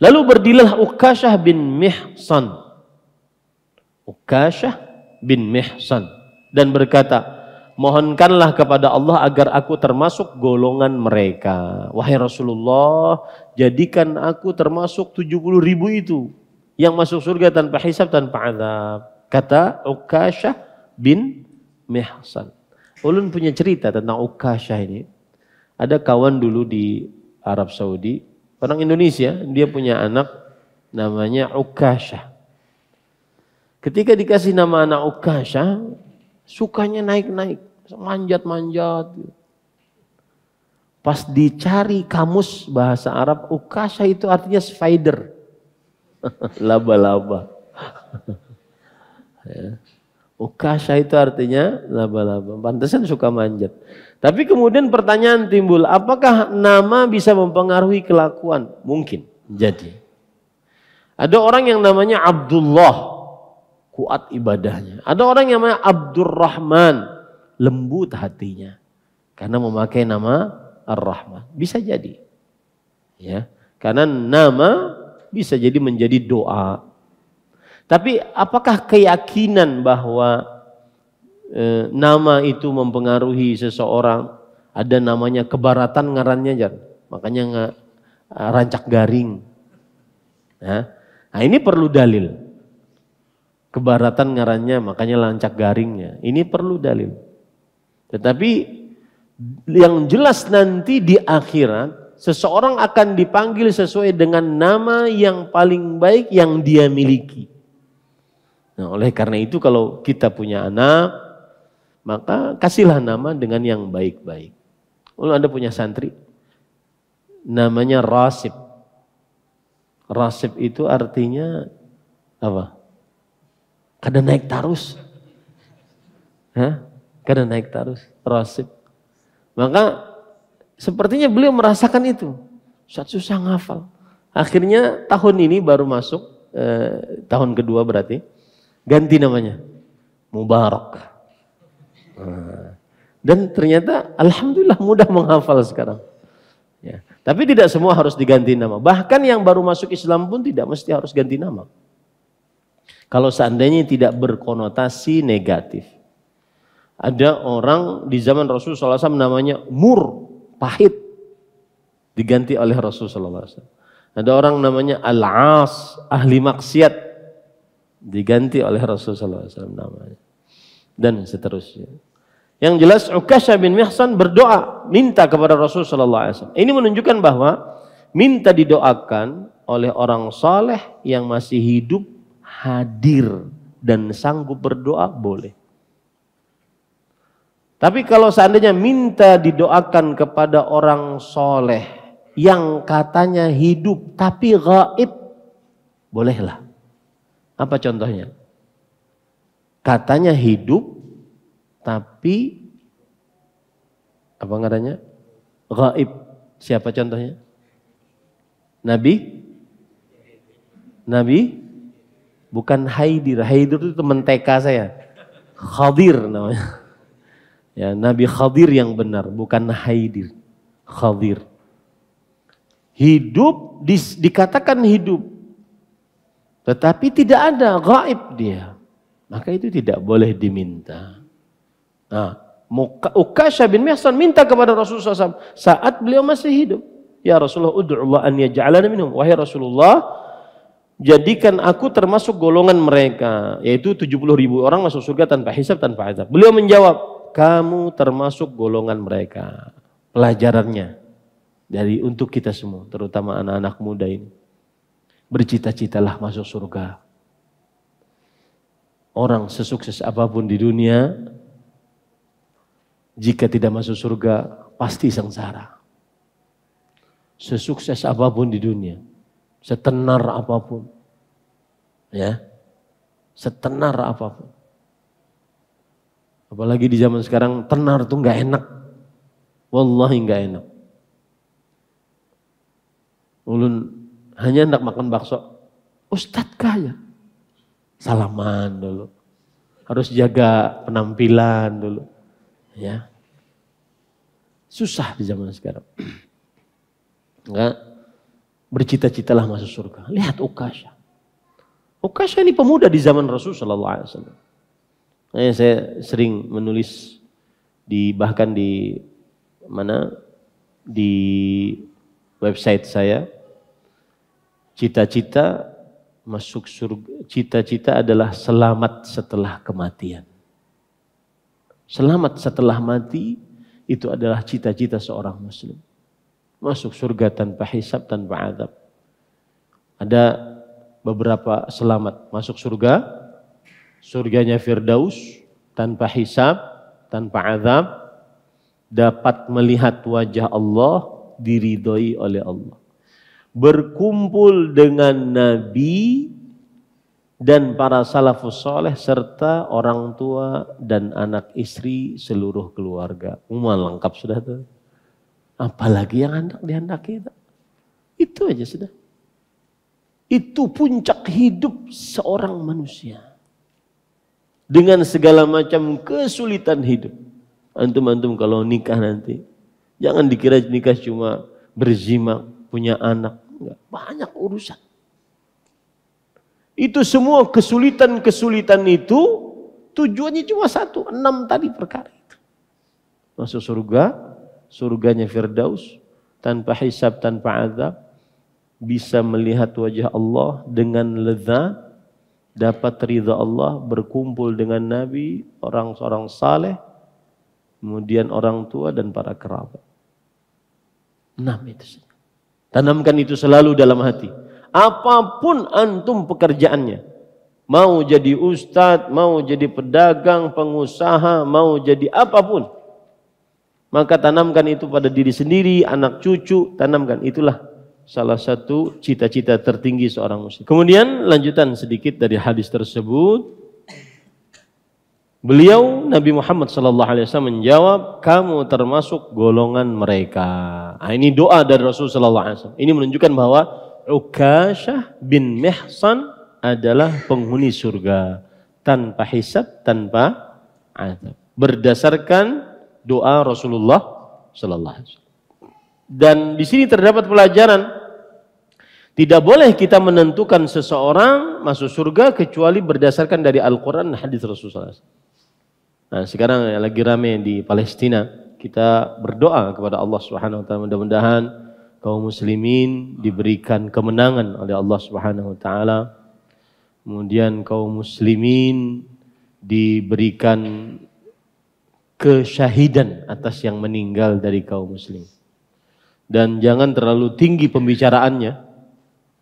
[SPEAKER 1] Lalu berdirilah Ukasyah bin Mihsan. Ukasyah bin Mihsan dan berkata, mohonkanlah kepada Allah agar aku termasuk golongan mereka. Wahai Rasulullah, jadikan aku termasuk 70.000 itu yang masuk surga tanpa hisab, tanpa azab. Kata Ukasyah bin Mihsan. Ulun punya cerita tentang Ukasyah ini. Ada kawan dulu di Arab Saudi, orang Indonesia, dia punya anak namanya Ukasyah. Ketika dikasih nama anak Ukasyah, sukanya naik-naik, manjat-manjat. Pas dicari kamus bahasa Arab, Ukasyah itu artinya spider. Laba-laba. Ya. Ukasha itu artinya laba-laba. Pantesan suka manjat. Tapi kemudian pertanyaan timbul, apakah nama bisa mempengaruhi kelakuan? Mungkin. Jadi ada orang yang namanya Abdullah, kuat ibadahnya. Ada orang yang namanya Abdurrahman, lembut hatinya. Karena memakai nama Ar-Rahman. Bisa jadi. Ya. Karena nama bisa jadi menjadi doa. Tapi apakah keyakinan bahwa nama itu mempengaruhi seseorang? Ada namanya kebaratan ngarannya, Jan. Makanya rancak garing. Nah ini perlu dalil. Kebaratan ngarannya makanya lancak garingnya. Ini perlu dalil. Tetapi yang jelas nanti di akhirat seseorang akan dipanggil sesuai dengan nama yang paling baik yang dia miliki. Nah, oleh karena itu kalau kita punya anak, maka kasihlah nama dengan yang baik-baik. Kalau Anda punya santri, namanya Rasib. Rasib itu artinya apa? Kada naik tarus. Kada naik tarus, Rasib. Maka sepertinya beliau merasakan itu. Susah ngafal. Akhirnya tahun ini baru masuk, tahun kedua berarti. Ganti namanya, Mubarak. Dan ternyata alhamdulillah mudah menghafal sekarang. Ya. Tapi tidak semua harus diganti nama. Bahkan yang baru masuk Islam pun tidak mesti harus ganti nama. Kalau seandainya tidak berkonotasi negatif. Ada orang di zaman Rasulullah SAW namanya Mur, pahit. Diganti oleh Rasulullah SAW. Ada orang namanya Al-As, ahli maksiat. Diganti oleh Rasulullah SAW namanya. Dan seterusnya. Yang jelas Ukasha bin Mihsan berdoa, minta kepada Rasulullah SAW. Ini menunjukkan bahwa minta didoakan oleh orang saleh yang masih hidup, hadir dan sanggup berdoa boleh. Tapi kalau seandainya minta didoakan kepada orang soleh yang katanya hidup tapi gaib, bolehlah. Apa contohnya? Katanya hidup tapi apa ngaranya? Gaib. Siapa contohnya? Nabi? Nabi? Bukan Haidir. Haidir itu teman TK saya. Khadir namanya. Ya, Nabi Khadir yang benar, bukan Haidir. Khadir. Hidup, dikatakan hidup. Tetapi tidak ada, gaib dia. Maka itu tidak boleh diminta. Nah, Ukasha bin Mihsan minta kepada Rasulullah SAW saat beliau masih hidup. Ya Rasulullah, ud'ullah an yaj'alana minhum. Wahai Rasulullah, jadikan aku termasuk golongan mereka. Yaitu 70.000 orang masuk surga tanpa hisab, tanpa azab. Beliau menjawab, kamu termasuk golongan mereka. Pelajarannya dari untuk kita semua, terutama anak-anak muda ini. Bercita-citalah masuk surga. Orang sesukses apapun di dunia, jika tidak masuk surga, pasti sengsara. Sesukses apapun di dunia, setenar apapun, ya, setenar apapun. Apalagi di zaman sekarang, tenar tuh nggak enak. Wallahi nggak enak. Ulun hanya hendak makan bakso, Ustadz kaya. Salaman dulu. Harus jaga penampilan dulu. Ya. Susah di zaman sekarang. Enggak. Bercita-citalah masuk surga. Lihat Ukasha. Ukasha ini pemuda di zaman Rasulullah SAW. Saya sering menulis bahkan di mana di website saya. Cita-cita masuk surga, cita-cita adalah selamat setelah kematian. Selamat setelah mati itu adalah cita-cita seorang muslim. Masuk surga tanpa hisab, tanpa azab. Ada beberapa selamat masuk surga, surganya Firdaus tanpa hisab, tanpa azab, dapat melihat wajah Allah, diridhoi oleh Allah. Berkumpul dengan Nabi dan para salafus soleh serta orang tua dan anak istri seluruh keluarga. Lengkap sudah tuh. Apalagi yang hendak dihendaki itu. Itu aja sudah. Itu puncak hidup seorang manusia. Dengan segala macam kesulitan hidup. Antum-antum kalau nikah nanti, jangan dikira nikah cuma berzima, punya anak. Enggak, banyak urusan. Itu semua kesulitan-kesulitan itu tujuannya cuma satu, 6 tadi perkara itu. Masuk surga, surganya Firdaus, tanpa hisab, tanpa azab, bisa melihat wajah Allah dengan lezat, dapat ridha Allah, berkumpul dengan Nabi, orang-orang saleh, kemudian orang tua dan para kerabat. 6 itu. Tanamkan itu selalu dalam hati. Apapun antum pekerjaannya, mau jadi ustadz, mau jadi pedagang, pengusaha, mau jadi apapun, maka tanamkan itu pada diri sendiri, anak cucu, tanamkan. Itulah salah satu cita-cita tertinggi seorang muslim. Kemudian lanjutan sedikit dari hadis tersebut. Beliau Nabi Muhammad SAW menjawab, kamu termasuk golongan mereka. Nah, ini doa dari Rasulullah SAW. Ini menunjukkan bahwa Ukasyah bin Mihsan adalah penghuni surga tanpa hisab, tanpa azab. Berdasarkan doa Rasulullah SAW. Dan di sini terdapat pelajaran, tidak boleh kita menentukan seseorang masuk surga kecuali berdasarkan dari Al-Quran dan hadis Rasulullah SAW. Nah, sekarang lagi rame di Palestina, kita berdoa kepada Allah Subhanahu wa taala, mudah-mudahan kaum muslimin diberikan kemenangan oleh Allah Subhanahu wa taala. Kemudian kaum muslimin diberikan kesyahidan atas yang meninggal dari kaum muslim. Dan jangan terlalu tinggi pembicaraannya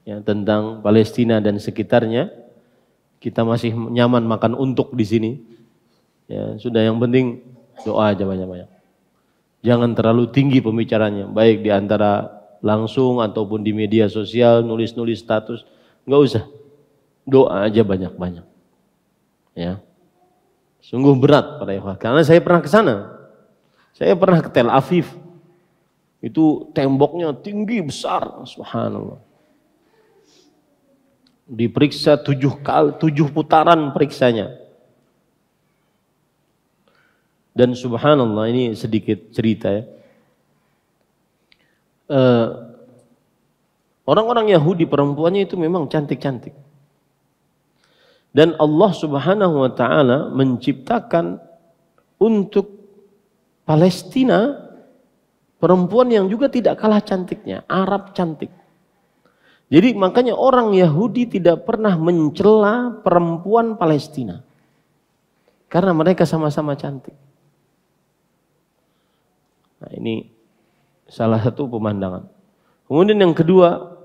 [SPEAKER 1] ya, tentang Palestina dan sekitarnya. Kita masih nyaman makan untuk di sini. Ya, sudah, yang penting doa aja banyak-banyak. Jangan terlalu tinggi pembicaranya, baik di antara langsung ataupun di media sosial, nulis-nulis status, enggak usah. Doa aja banyak-banyak. Ya. Sungguh berat para ikhwah, karena saya pernah ke sana. Saya pernah ke Tel Aviv. Itu temboknya tinggi besar, subhanallah. Diperiksa 7 putaran periksanya. Dan subhanallah, ini sedikit cerita ya. Orang-orang Yahudi perempuannya itu memang cantik-cantik. Dan Allah Subhanahu wa taala menciptakan untuk Palestina perempuan yang juga tidak kalah cantiknya, Arab cantik. Jadi makanya orang Yahudi tidak pernah mencela perempuan Palestina. Karena mereka sama-sama cantik. Nah, ini salah satu pemandangan. Kemudian yang kedua,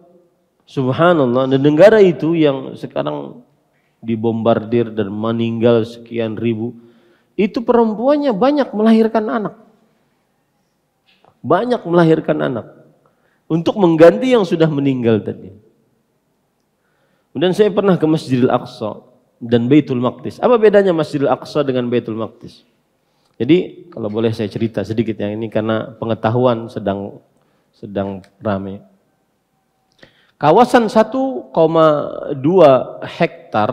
[SPEAKER 1] subhanallah, negara itu yang sekarang dibombardir dan meninggal sekian ribu, itu perempuannya banyak melahirkan anak. Banyak melahirkan anak. Untuk mengganti yang sudah meninggal tadi. Kemudian saya pernah ke Masjidil Aqsa dan Baitul Maqdis. Apa bedanya Masjidil Aqsa dengan Baitul Maqdis? Jadi kalau boleh saya cerita sedikit yang ini karena pengetahuan sedang ramai. Kawasan 1,2 hektar,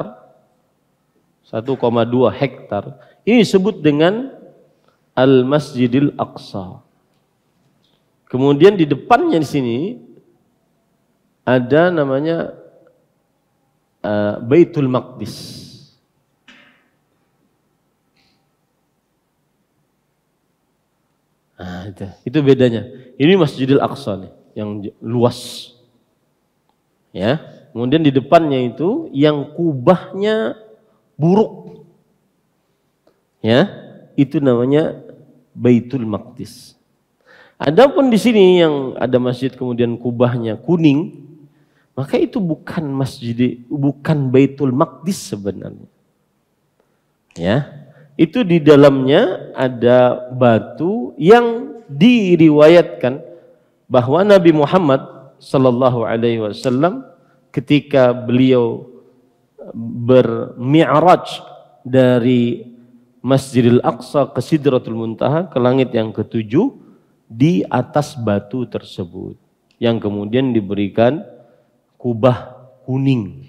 [SPEAKER 1] 1,2 hektar ini disebut dengan Al-Masjidil Aqsa. Kemudian di depannya di sini ada namanya Baitul Maqdis. Nah, itu bedanya. Ini Masjidil Aqsa nih, yang luas. Ya. Kemudian di depannya itu yang kubahnya buruk. Ya, itu namanya Baitul Maqdis. Adapun di sini yang ada masjid kemudian kubahnya kuning, maka itu bukan bukan Baitul Maqdis sebenarnya. Ya. Itu di dalamnya ada batu yang diriwayatkan bahwa Nabi Muhammad sallallahu alaihi wasallam ketika beliau bermi'raj dari Masjidil Aqsa ke Sidratul Muntaha, ke langit yang ketujuh, di atas batu tersebut yang kemudian diberikan kubah kuning.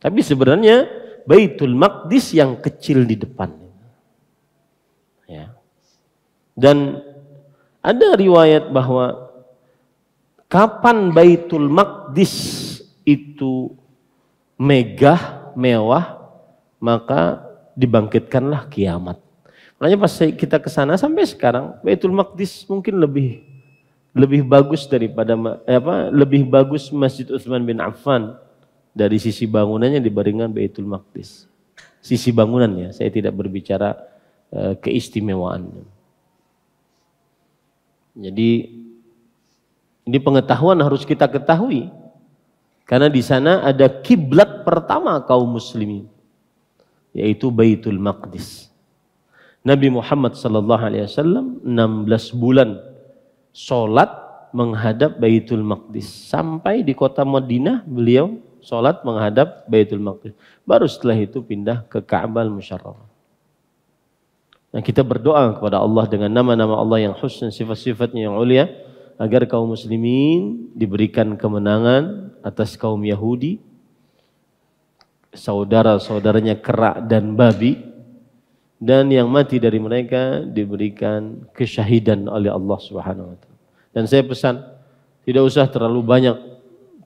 [SPEAKER 1] Tapi sebenarnya Baitul Maqdis yang kecil di depan. Ya. Dan ada riwayat bahwa kapan Baitul Maqdis itu megah, mewah, maka dibangkitkanlah kiamat. Makanya pas kita ke sana sampai sekarang Baitul Maqdis mungkin lebih bagus daripada lebih bagus Masjid Utsman bin Affan dari sisi bangunannya dibandingkan Baitul Maqdis. Sisi bangunannya, saya tidak berbicara keistimewaan. Jadi ini pengetahuan harus kita ketahui karena di sana ada kiblat pertama kaum muslimin, yaitu Baitul Maqdis. Nabi Muhammad SAW 16 bulan sholat menghadap Baitul Maqdis. Sampai di kota Madinah beliau sholat menghadap Baitul Maqdis. Baru setelah itu pindah ke Ka'bah Musyarrafah. Nah, kita berdoa kepada Allah dengan nama-nama Allah yang husna, sifat-sifatnya yang ulia, agar kaum muslimin diberikan kemenangan atas kaum Yahudi, saudara-saudaranya kera dan babi, dan yang mati dari mereka diberikan kesyahidan oleh Allah Subhanahu wa taala. Dan saya pesan, tidak usah terlalu banyak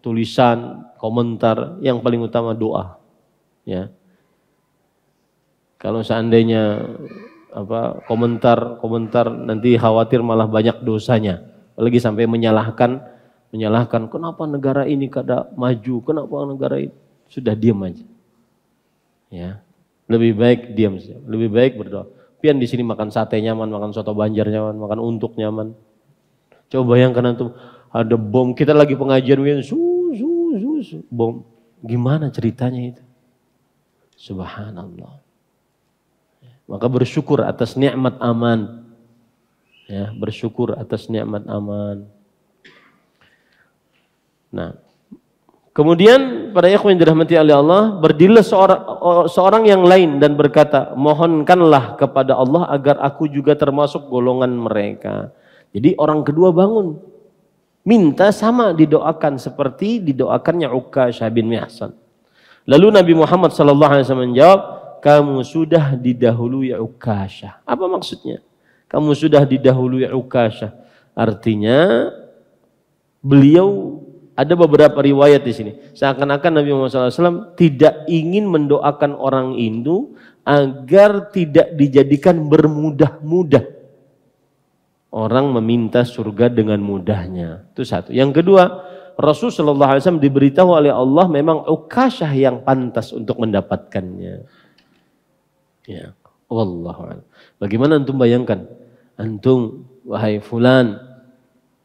[SPEAKER 1] tulisan, komentar, yang paling utama doa. Ya. Kalau seandainya komentar nanti khawatir malah banyak dosanya. Apalagi sampai menyalahkan kenapa negara ini kada maju, kenapa negara ini, sudah diam aja. Ya. Lebih baik diam saja, lebih baik berdoa. Pian di sini makan sate nyaman, makan soto Banjar nyaman, makan untuk nyaman. Coba bayangkan antum ada bom, kita lagi pengajian bom. Gimana ceritanya itu? Subhanallah. Maka bersyukur atas nikmat aman. Ya, bersyukur atas nikmat aman. Nah, kemudian para ikhwan yang dirahmati oleh Allah, berdirilah seorang yang lain dan berkata, mohonkanlah kepada Allah agar aku juga termasuk golongan mereka. Jadi orang kedua bangun, minta sama didoakan seperti didoakannya Uqasyah bin Mihsan. Lalu Nabi Muhammad SAW menjawab, kamu sudah didahului Uqasyah. Apa maksudnya? Kamu sudah didahului Uqasyah. Artinya beliau, ada beberapa riwayat di sini, seakan-akan Nabi Muhammad SAW tidak ingin mendoakan orang Hindu agar tidak dijadikan bermudah-mudah. Orang meminta surga dengan mudahnya. Itu satu. Yang kedua, Rasulullah SAW diberitahu oleh Allah memang Uqasyah yang pantas untuk mendapatkannya. Ya, wallahu a'lam. Bagaimana antum bayangkan? Antum, wahai fulan,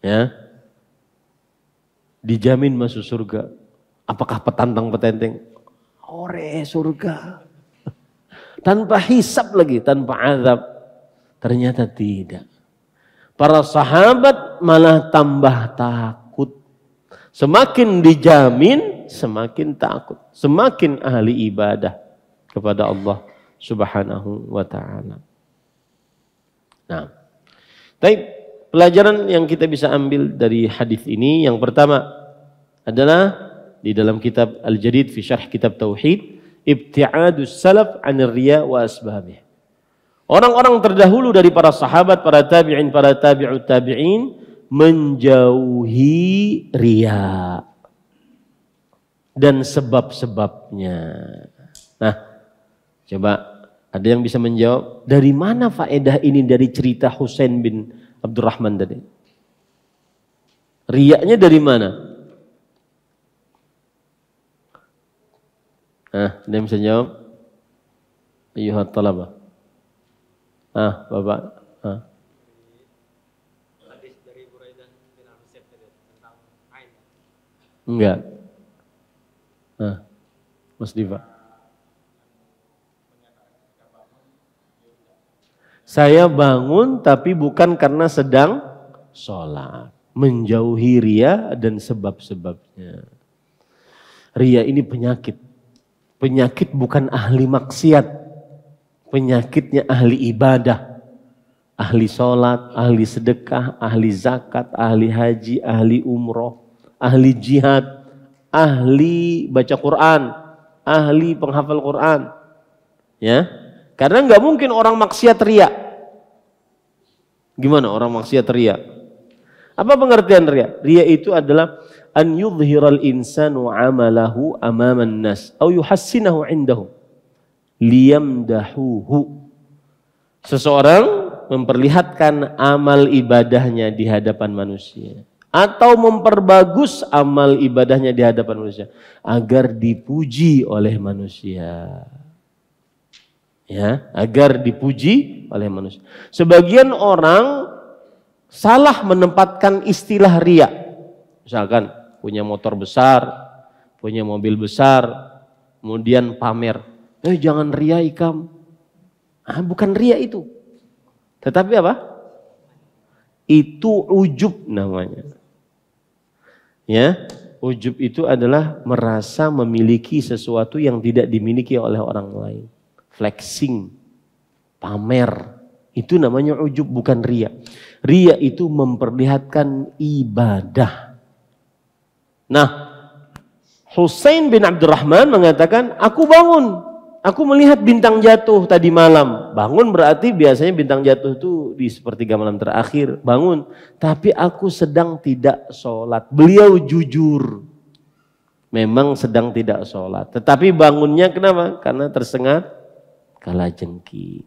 [SPEAKER 1] ya, dijamin masuk surga. Apakah petantang-petenteng? Ore surga. Tanpa hisab lagi, tanpa azab. Ternyata tidak. Para sahabat malah tambah takut. Semakin dijamin, semakin takut. Semakin ahli ibadah kepada Allah Subhanahu wa ta'ala. Nah, baik, pelajaran yang kita bisa ambil dari hadis ini, yang pertama adalah di dalam kitab Al-Jadid fi Syarh Kitab Tauhid, ibti'adus salaf 'anir riya wa asbabih. Orang-orang terdahulu dari para sahabat, para tabi'in, para tabi'ut tabi'in menjauhi riya dan sebab-sebabnya. Nah, coba ada yang bisa menjawab, dari mana faedah ini dari cerita Husain bin Abdurrahman tadi? Riyanya dari mana? Ada yang bisa jawab? Ayyuhat talabah. Bapak.
[SPEAKER 3] Hadis dari Buraidah bin Al-Husayb tentang ain.
[SPEAKER 1] Enggak. Mas Diva. Saya bangun tapi bukan karena sedang sholat. Menjauhi riya dan sebab-sebabnya. Riya ini penyakit. Penyakit bukan ahli maksiat, penyakitnya ahli ibadah, ahli sholat, ahli sedekah, ahli zakat, ahli haji, ahli umroh, ahli jihad, ahli baca Quran, ahli penghafal Quran. Ya, karena nggak mungkin orang maksiat riya. Gimana orang maksiat riya? Apa pengertian riya? Riya itu adalah an yudhiral insanu amalahu amaman nas au yuhassinahu indahum liyamdahuhu. Seseorang memperlihatkan amal ibadahnya di hadapan manusia atau memperbagus amal ibadahnya di hadapan manusia agar dipuji oleh manusia. Ya, agar dipuji oleh manusia. Sebagian orang salah menempatkan istilah riya. Misalkan punya motor besar, punya mobil besar, kemudian pamer. Jangan riya ikam. Bukan riya itu. Tetapi apa? Itu ujub namanya. Ya, ujub itu adalah merasa memiliki sesuatu yang tidak dimiliki oleh orang lain. Flexing, pamer. Itu namanya ujub, bukan riya. Riya itu memperlihatkan ibadah. Nah, Husain bin Abdurrahman mengatakan, aku bangun, aku melihat bintang jatuh tadi malam. Bangun berarti biasanya bintang jatuh itu di sepertiga malam terakhir. Bangun, tapi aku sedang tidak sholat. Beliau jujur, memang sedang tidak sholat. Tetapi bangunnya kenapa? Karena tersengat kalajengking.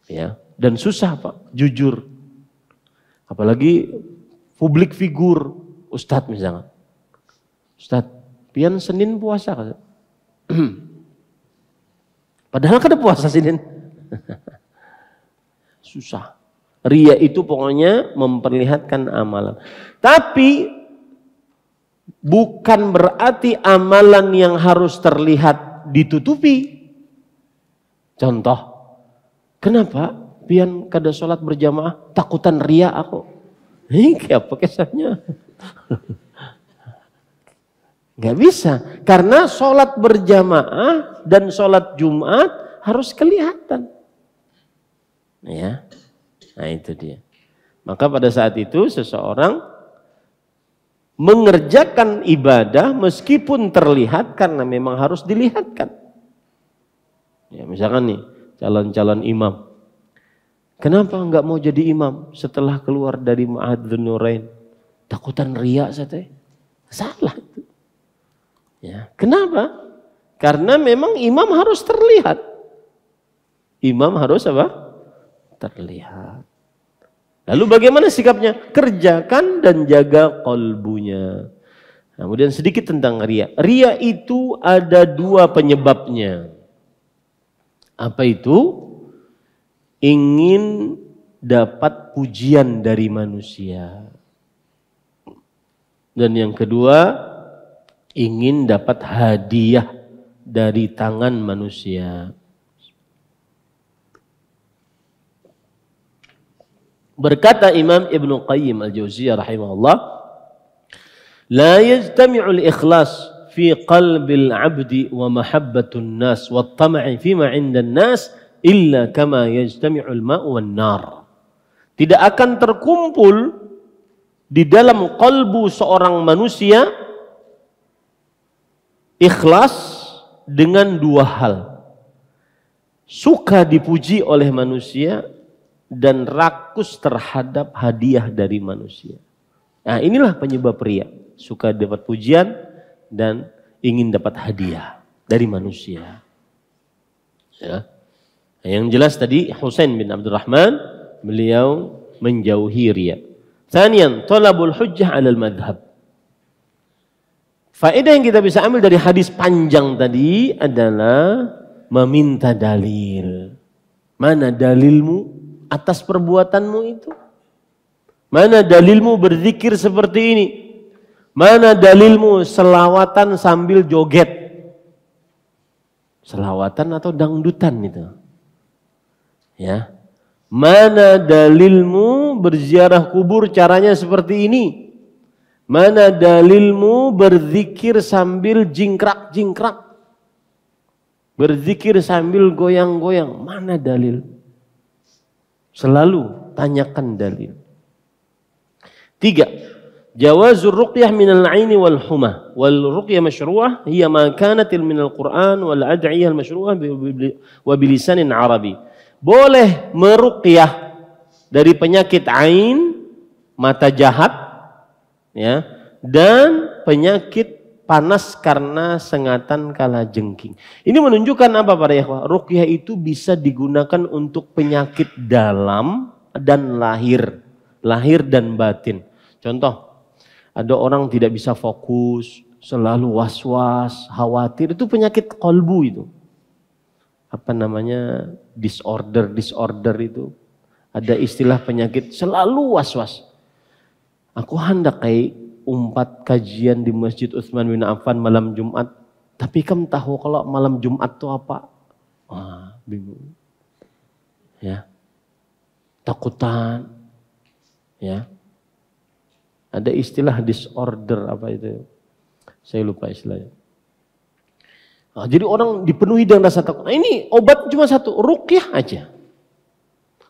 [SPEAKER 1] Ya, dan susah Pak, jujur. Apalagi publik figur, Ustadz misalnya. Ustadz, pian Senin puasa kan? Padahal kan ada puasa Senin. Susah. Riya itu pokoknya memperlihatkan amalan. Tapi bukan berarti amalan yang harus terlihat ditutupi. Contoh, kenapa pian kada sholat berjamaah takutan riya aku? Apa kesannya? Gak bisa, karena sholat berjamaah dan sholat Jumat harus kelihatan. Ya, nah itu dia. Maka pada saat itu seseorang mengerjakan ibadah meskipun terlihat karena memang harus dilihatkan. Ya, misalkan nih calon-calon imam, kenapa nggak mau jadi imam setelah keluar dari Ma'hadun Nurain? Takutan riya saya. Salah itu. Ya, kenapa? Karena memang imam harus terlihat. Imam harus apa? Terlihat. Lalu bagaimana sikapnya? Kerjakan dan jaga qalbunya. Kemudian sedikit tentang riya. Riya itu ada dua penyebabnya. Apa itu? Ingin dapat pujian dari manusia. Dan yang kedua, ingin dapat hadiah dari tangan manusia. Berkata Imam Ibnu Qayyim Al-Jauziyah rahimahullah, la yajtami'u al-ikhlas fi qalbil 'abdi wa mahabbatun nas wa at-tam'i fima 'inda an-nas illa kama yajtami'u al-ma'u wan-nar. Tidak akan terkumpul di dalam qalbu seorang manusia ikhlas dengan dua hal. Suka dipuji oleh manusia dan rakus terhadap hadiah dari manusia. Nah, inilah penyebab riya. Suka dapat pujian dan ingin dapat hadiah dari manusia. Ya. Nah, yang jelas tadi Husain bin Abdurrahman, beliau menjauhi riya. Tsaniyan, talabul hujjah 'alal madhab. Faedah yang kita bisa ambil dari hadis panjang tadi adalah meminta dalil. Mana dalilmu atas perbuatanmu itu? Mana dalilmu berzikir seperti ini? Mana dalilmu selawatan sambil joget? Selawatan atau dangdutan itu? Ya. Mana dalilmu berziarah kubur caranya seperti ini? Mana dalilmu berzikir sambil jingkrak-jingkrak? Berzikir sambil goyang-goyang, mana dalil? Selalu tanyakan dalil. 3. Jawazur ruqyah minal aini wal humah. Wal ruqyah masyru'ah hiya ma kanatil minal Qur'an wal ad'iyah masyru'ah wa bilisanin Arabi. Boleh meruqyah dari penyakit ain, mata jahat, ya, dan penyakit panas karena sengatan kalajengking. Ini menunjukkan apa para ikhwah? Ruqyah itu bisa digunakan untuk penyakit dalam dan lahir dan batin. Contoh, ada orang tidak bisa fokus, selalu was-was, khawatir, itu penyakit kolbu itu. Apa namanya? Disorder itu. Ada istilah penyakit selalu was-was. Aku hendak kayak umpat kajian di Masjid Utsman bin Affan malam Jumat. Tapi kamu tahu kalau malam Jumat itu apa? Wah, bingung. Ya. Takutan. Ya. Ada istilah disorder apa itu? Saya lupa istilahnya. Nah, jadi orang dipenuhi dengan rasa takut. Nah, ini obat cuma satu, ruqyah aja.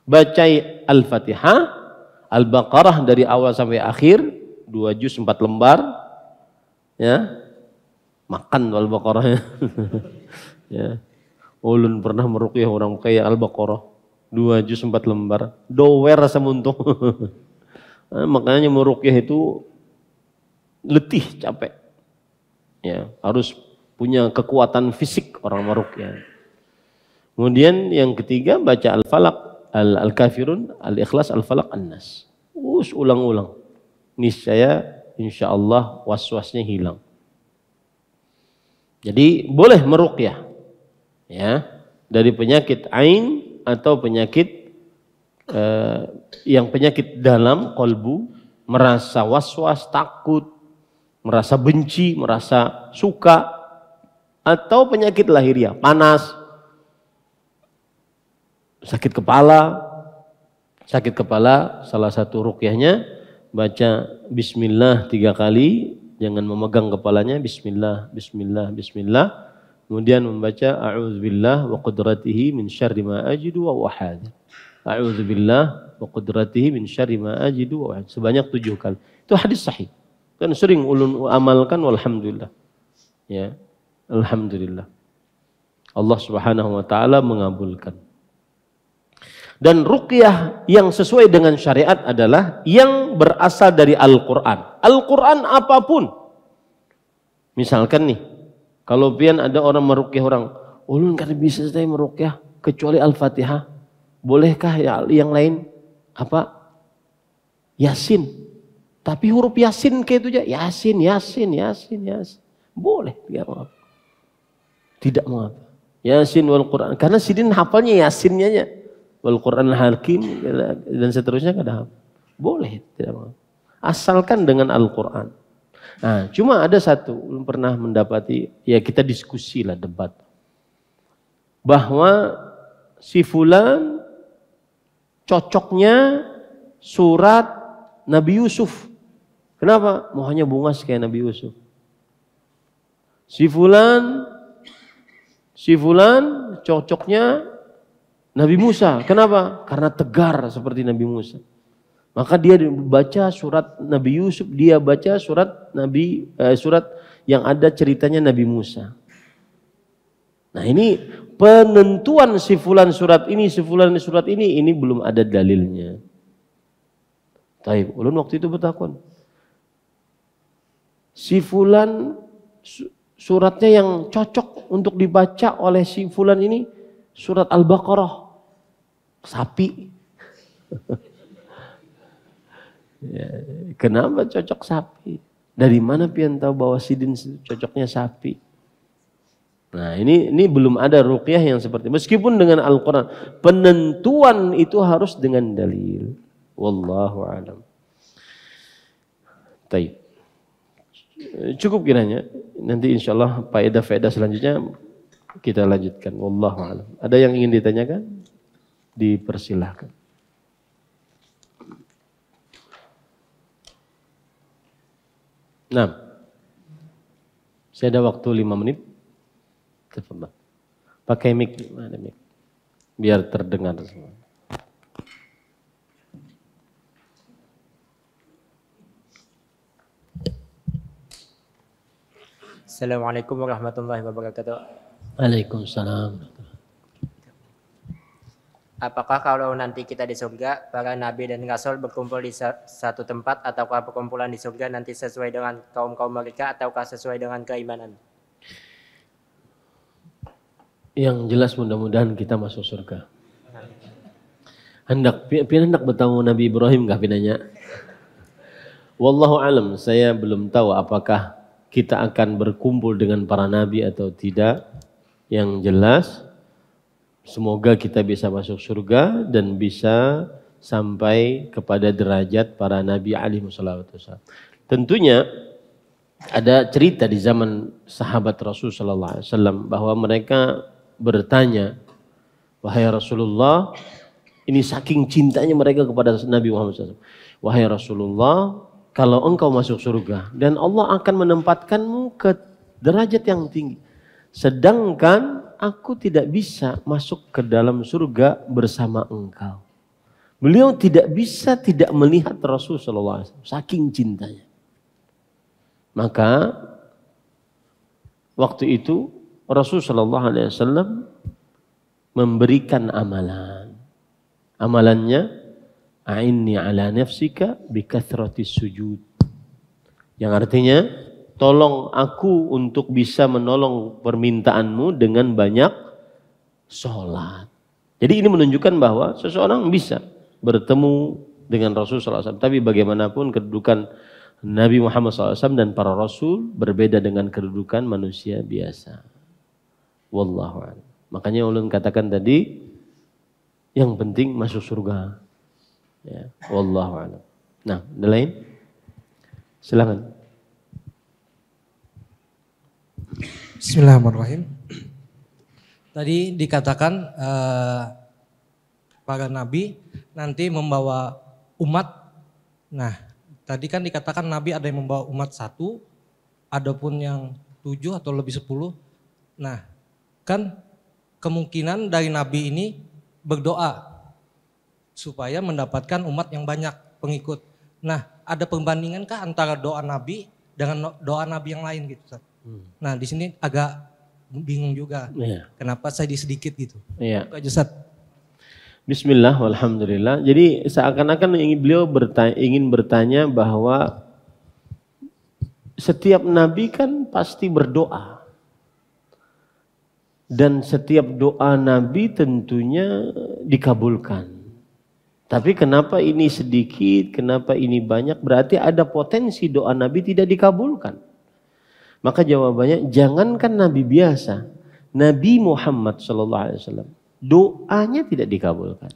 [SPEAKER 1] Baca Al-Fatihah, Al-Baqarah dari awal sampai akhir, 2 juz 4 lembar, ya, makan Al-Baqarahnya. Ya. Ulun pernah meruqyah orang kayak Al-Baqarah, 2 juz 4 lembar, dower rasa muntung. Makanya meruqyah itu letih, capek. Ya, harus punya kekuatan fisik orang meruqyah. Kemudian yang ketiga baca Al-Falaq, Al-Kafirun, Al-Ikhlas, Al-Falaq, An-Nas. Ulang-ulang. Niscaya insyaallah was-wasnya hilang. Jadi boleh meruqyah, ya, dari penyakit ain atau penyakit yang penyakit dalam kolbu, merasa was-was, takut, merasa benci, merasa suka, atau penyakit lahiriah, panas, sakit kepala, salah satu ruqyahnya baca bismillah 3 kali, jangan memegang kepalanya, bismillah, bismillah, bismillah. Kemudian membaca a'udzubillah wa qudratihi min syarri ma ajidu wa uhadz. A'udzubillah wa qudratihi min syarri ma ajidu wa uhadz. Sebanyak 7 kali. Itu hadis sahih. Kan sering ulun amalkan, walhamdulillah. Ya, alhamdulillah. Allah Subhanahu wa taala mengabulkan. Dan ruqyah yang sesuai dengan syariat adalah yang berasal dari Al-Quran. Al-Quran apapun. Misalkan nih, kalau pian ada orang meruqyah orang, ulun kan bisa saya meruqyah kecuali Al-Fatihah. Bolehkah yang lain? Apa? Yasin. Tapi huruf Yasin kayak itu aja. Yasin. Boleh. Tidak mengapa. Yasin wal Quran. Karena sidin hafalnya Yasinnya aja. Wal Quran Hakim dan seterusnya kada boleh, tidak mau. Asalkan dengan Al-Quran. Nah, cuma ada satu, belum pernah mendapati, ya kita diskusi lah, debat. Bahwa si fulan cocoknya surat Nabi Yusuf. Kenapa? Mohonnya bunga kayak Nabi Yusuf. Si fulan cocoknya Nabi Musa. Kenapa? Karena tegar seperti Nabi Musa. Maka dia baca surat Nabi Yusuf, dia baca surat yang ada ceritanya Nabi Musa. Nah, ini penentuan si fulan surat ini, ini belum ada dalilnya. Taib, ulun waktu itu bertakun. Si fulan suratnya yang cocok untuk dibaca oleh si fulan ini surat Al-Baqarah. Sapi. Ya, kenapa cocok sapi? Dari mana pian tahu bahwa sidin cocoknya sapi? Nah, ini belum ada ruqyah yang seperti meskipun dengan Al-Qur'an, penentuan itu harus dengan dalil. Wallahu a'lam. Baik. Cukup kiranya. Nanti insyaallah faedah-faedah selanjutnya kita lanjutkan. Wallahu a'lam. Ada yang ingin ditanyakan? Dipersilahkan. Nah, saya ada waktu 5 menit. Tafadhal. Pakai mic, ada mic. Biar terdengar semua.
[SPEAKER 4] Assalamualaikum warahmatullahi wabarakatuh.
[SPEAKER 1] Waalaikumsalam.
[SPEAKER 4] Apakah kalau nanti kita di surga, para nabi dan rasul berkumpul di satu tempat, ataukah perkumpulan di surga nanti sesuai dengan kaum-kaum mereka, ataukah sesuai dengan keimanan?
[SPEAKER 1] Yang jelas mudah-mudahan kita masuk surga. Hendak bertemu Nabi Ibrahim nggak pinanya? Wallahu alam, saya belum tahu apakah kita akan berkumpul dengan para nabi atau tidak. Yang jelas, semoga kita bisa masuk surga dan bisa sampai kepada derajat para nabi alaihi wassalam. Tentunya ada cerita di zaman sahabat Rasul sallallahu alaihi wasallam bahwa mereka bertanya, wahai Rasulullah, ini saking cintanya mereka kepada Nabi Muhammad SAW. Wahai Rasulullah, kalau engkau masuk surga dan Allah akan menempatkanmu ke derajat yang tinggi, sedangkan aku tidak bisa masuk ke dalam surga bersama engkau. Beliau tidak bisa tidak melihat Rasulullah SAW, saking cintanya. Maka waktu itu Rasulullah SAW memberikan amalan. Amalannya, a'inni ala nafsika bikathratis sujud. Yang artinya, tolong aku untuk bisa menolong permintaanmu dengan banyak sholat. Jadi ini menunjukkan bahwa seseorang bisa bertemu dengan Rasulullah SAW. Tapi bagaimanapun kedudukan Nabi Muhammad SAW dan para Rasul berbeda dengan kedudukan manusia biasa. Wallahu a'lam. Makanya ulun katakan tadi, yang penting masuk surga. Ya, wallahu a'lam. Nah, ada lain? Silakan.
[SPEAKER 5] Bismillahirrahmanirrahim. Tadi dikatakan para nabi nanti membawa umat. Nah, tadi kan dikatakan nabi ada yang membawa umat 1, adapun yang 7 atau lebih 10. Nah, kan kemungkinan dari nabi ini berdoa supaya mendapatkan umat yang banyak pengikut. Nah, ada perbandingankah antara doa nabi dengan doa nabi yang lain gitu, Ustaz? Nah, di sini agak bingung juga.
[SPEAKER 1] Iya.
[SPEAKER 5] Kenapa saya sedikit gitu?
[SPEAKER 1] Iya.
[SPEAKER 5] Itu aja, Ustaz.
[SPEAKER 1] Bismillah, walhamdulillah. Jadi seakan-akan beliau ingin bertanya bahwa setiap nabi kan pasti berdoa. Dan setiap doa nabi tentunya dikabulkan. Tapi kenapa ini sedikit, kenapa ini banyak? Berarti ada potensi doa nabi tidak dikabulkan. Maka jawabannya, jangankan nabi biasa, Nabi Muhammad SAW, doanya tidak dikabulkan.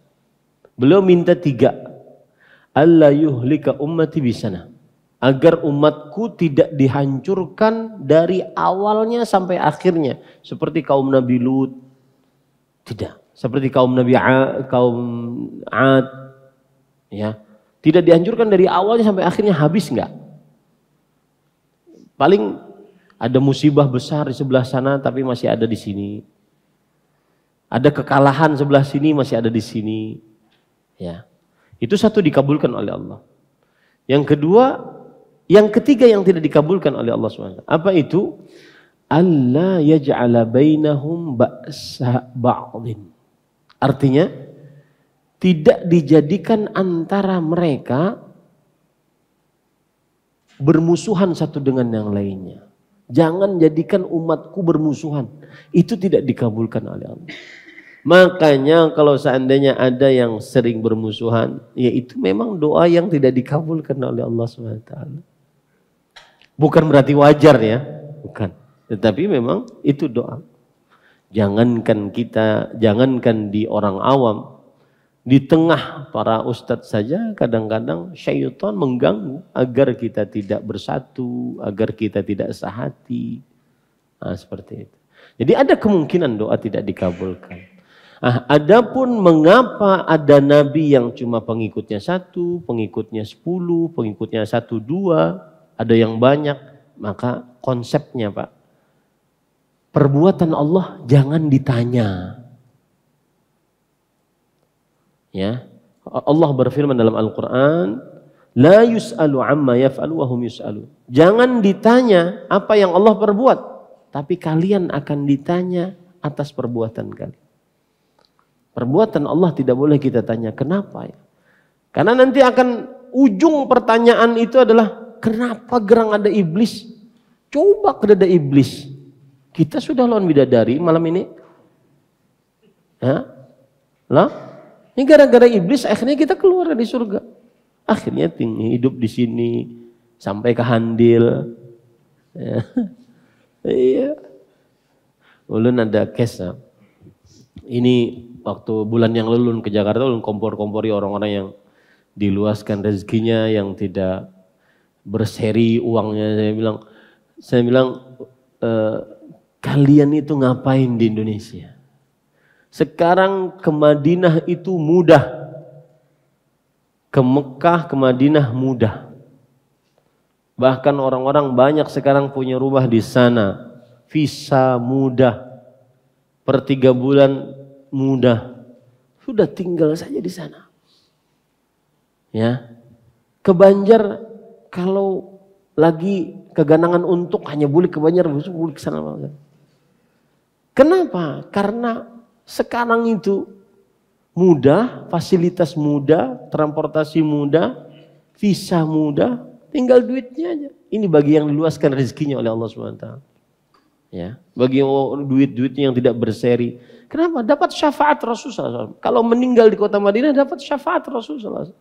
[SPEAKER 1] Beliau minta 3, Allah yuhlika ummati bisana, agar umatku tidak dihancurkan dari awalnya sampai akhirnya, seperti kaum Nabi Lut, tidak. Seperti kaum Nabi Ad, ya, tidak dihancurkan dari awalnya sampai akhirnya, habis enggak. Paling ada musibah besar di sebelah sana tapi masih ada di sini. Ada kekalahan sebelah sini masih ada di sini. Ya. Itu satu dikabulkan oleh Allah. Yang kedua, yang ketiga yang tidak dikabulkan oleh Allah SWT. Apa itu? Allah yaj'ala bainahum ba'sa ba'dhin. Artinya, tidak dijadikan antara mereka bermusuhan satu dengan yang lainnya. Jangan jadikan umatku bermusuhan. Itu tidak dikabulkan oleh Allah. Makanya kalau seandainya ada yang sering bermusuhan, ya itu memang doa yang tidak dikabulkan oleh Allah SWT. Bukan berarti wajar ya, bukan. Tetapi memang itu doa. Jangankan di orang awam, di tengah para ustadz saja kadang-kadang syaitan mengganggu agar kita tidak bersatu, agar kita tidak sehati. Nah, seperti itu. Jadi ada kemungkinan doa tidak dikabulkan. Adapun mengapa ada nabi yang cuma pengikutnya 1, pengikutnya 10, pengikutnya 1, 2, ada yang banyak, maka konsepnya Pak, perbuatan Allah jangan ditanya. Ya, Allah berfirman dalam Al-Quran, la yus'alu amma yaf'alu wa hum yus'alu. Jangan ditanya apa yang Allah perbuat, tapi kalian akan ditanya atas perbuatan kalian. Perbuatan Allah tidak boleh kita tanya kenapa ya. Karena nanti akan ujung pertanyaan itu adalah kenapa gerang ada iblis? Coba ada iblis. Kita sudah lawan bidadari malam ini. Ya? Lah? Ini gara-gara iblis akhirnya kita keluar dari surga. Akhirnya hidup di sini sampai ke Handil. Ya. Iya. Ulun ada case. Ini waktu bulan yang lalu ulun ke Jakarta, ulun kompor-kompori orang-orang yang diluaskan rezekinya, yang tidak berseri uangnya. Saya bilang kalian itu ngapain di Indonesia? Sekarang ke Madinah itu mudah. Ke Mekah, ke Madinah mudah. Bahkan orang-orang banyak sekarang punya rumah di sana. Visa mudah. Per 3 bulan mudah. Sudah tinggal saja di sana. Ya. Ke Banjar kalau lagi keganangan untuk hanya boleh ke Banjar, boleh ke sana. Kenapa? Karena sekarang itu mudah, fasilitas mudah, transportasi mudah, visa mudah, tinggal duitnya aja. Ini bagi yang diluaskan rezekinya oleh Allah SWT. Ya, bagi duit-duitnya yang tidak berseri. Kenapa? Dapat syafaat Rasulullah SAW. Kalau meninggal di kota Madinah dapat syafaat Rasulullah SAW.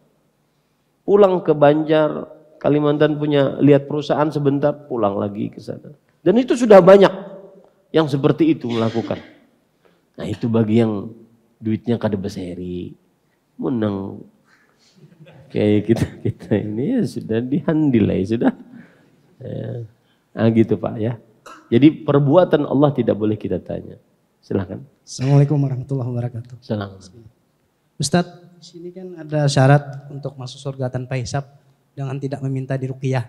[SPEAKER 1] Pulang ke Banjar, Kalimantan punya lihat perusahaan sebentar, pulang lagi ke sana. Dan itu sudah banyak yang seperti itu melakukan. Nah itu bagi yang duitnya kada berseri, menang kayak kita ini ya sudah dihandilai sudah. Ya. Nah gitu Pak ya. Jadi perbuatan Allah tidak boleh kita tanya. Silahkan.
[SPEAKER 6] Assalamualaikum warahmatullahi wabarakatuh.
[SPEAKER 1] Salam.
[SPEAKER 6] Ustadz, di sini kan ada syarat untuk masuk surga tanpa hisab dengan tidak meminta diruqyah.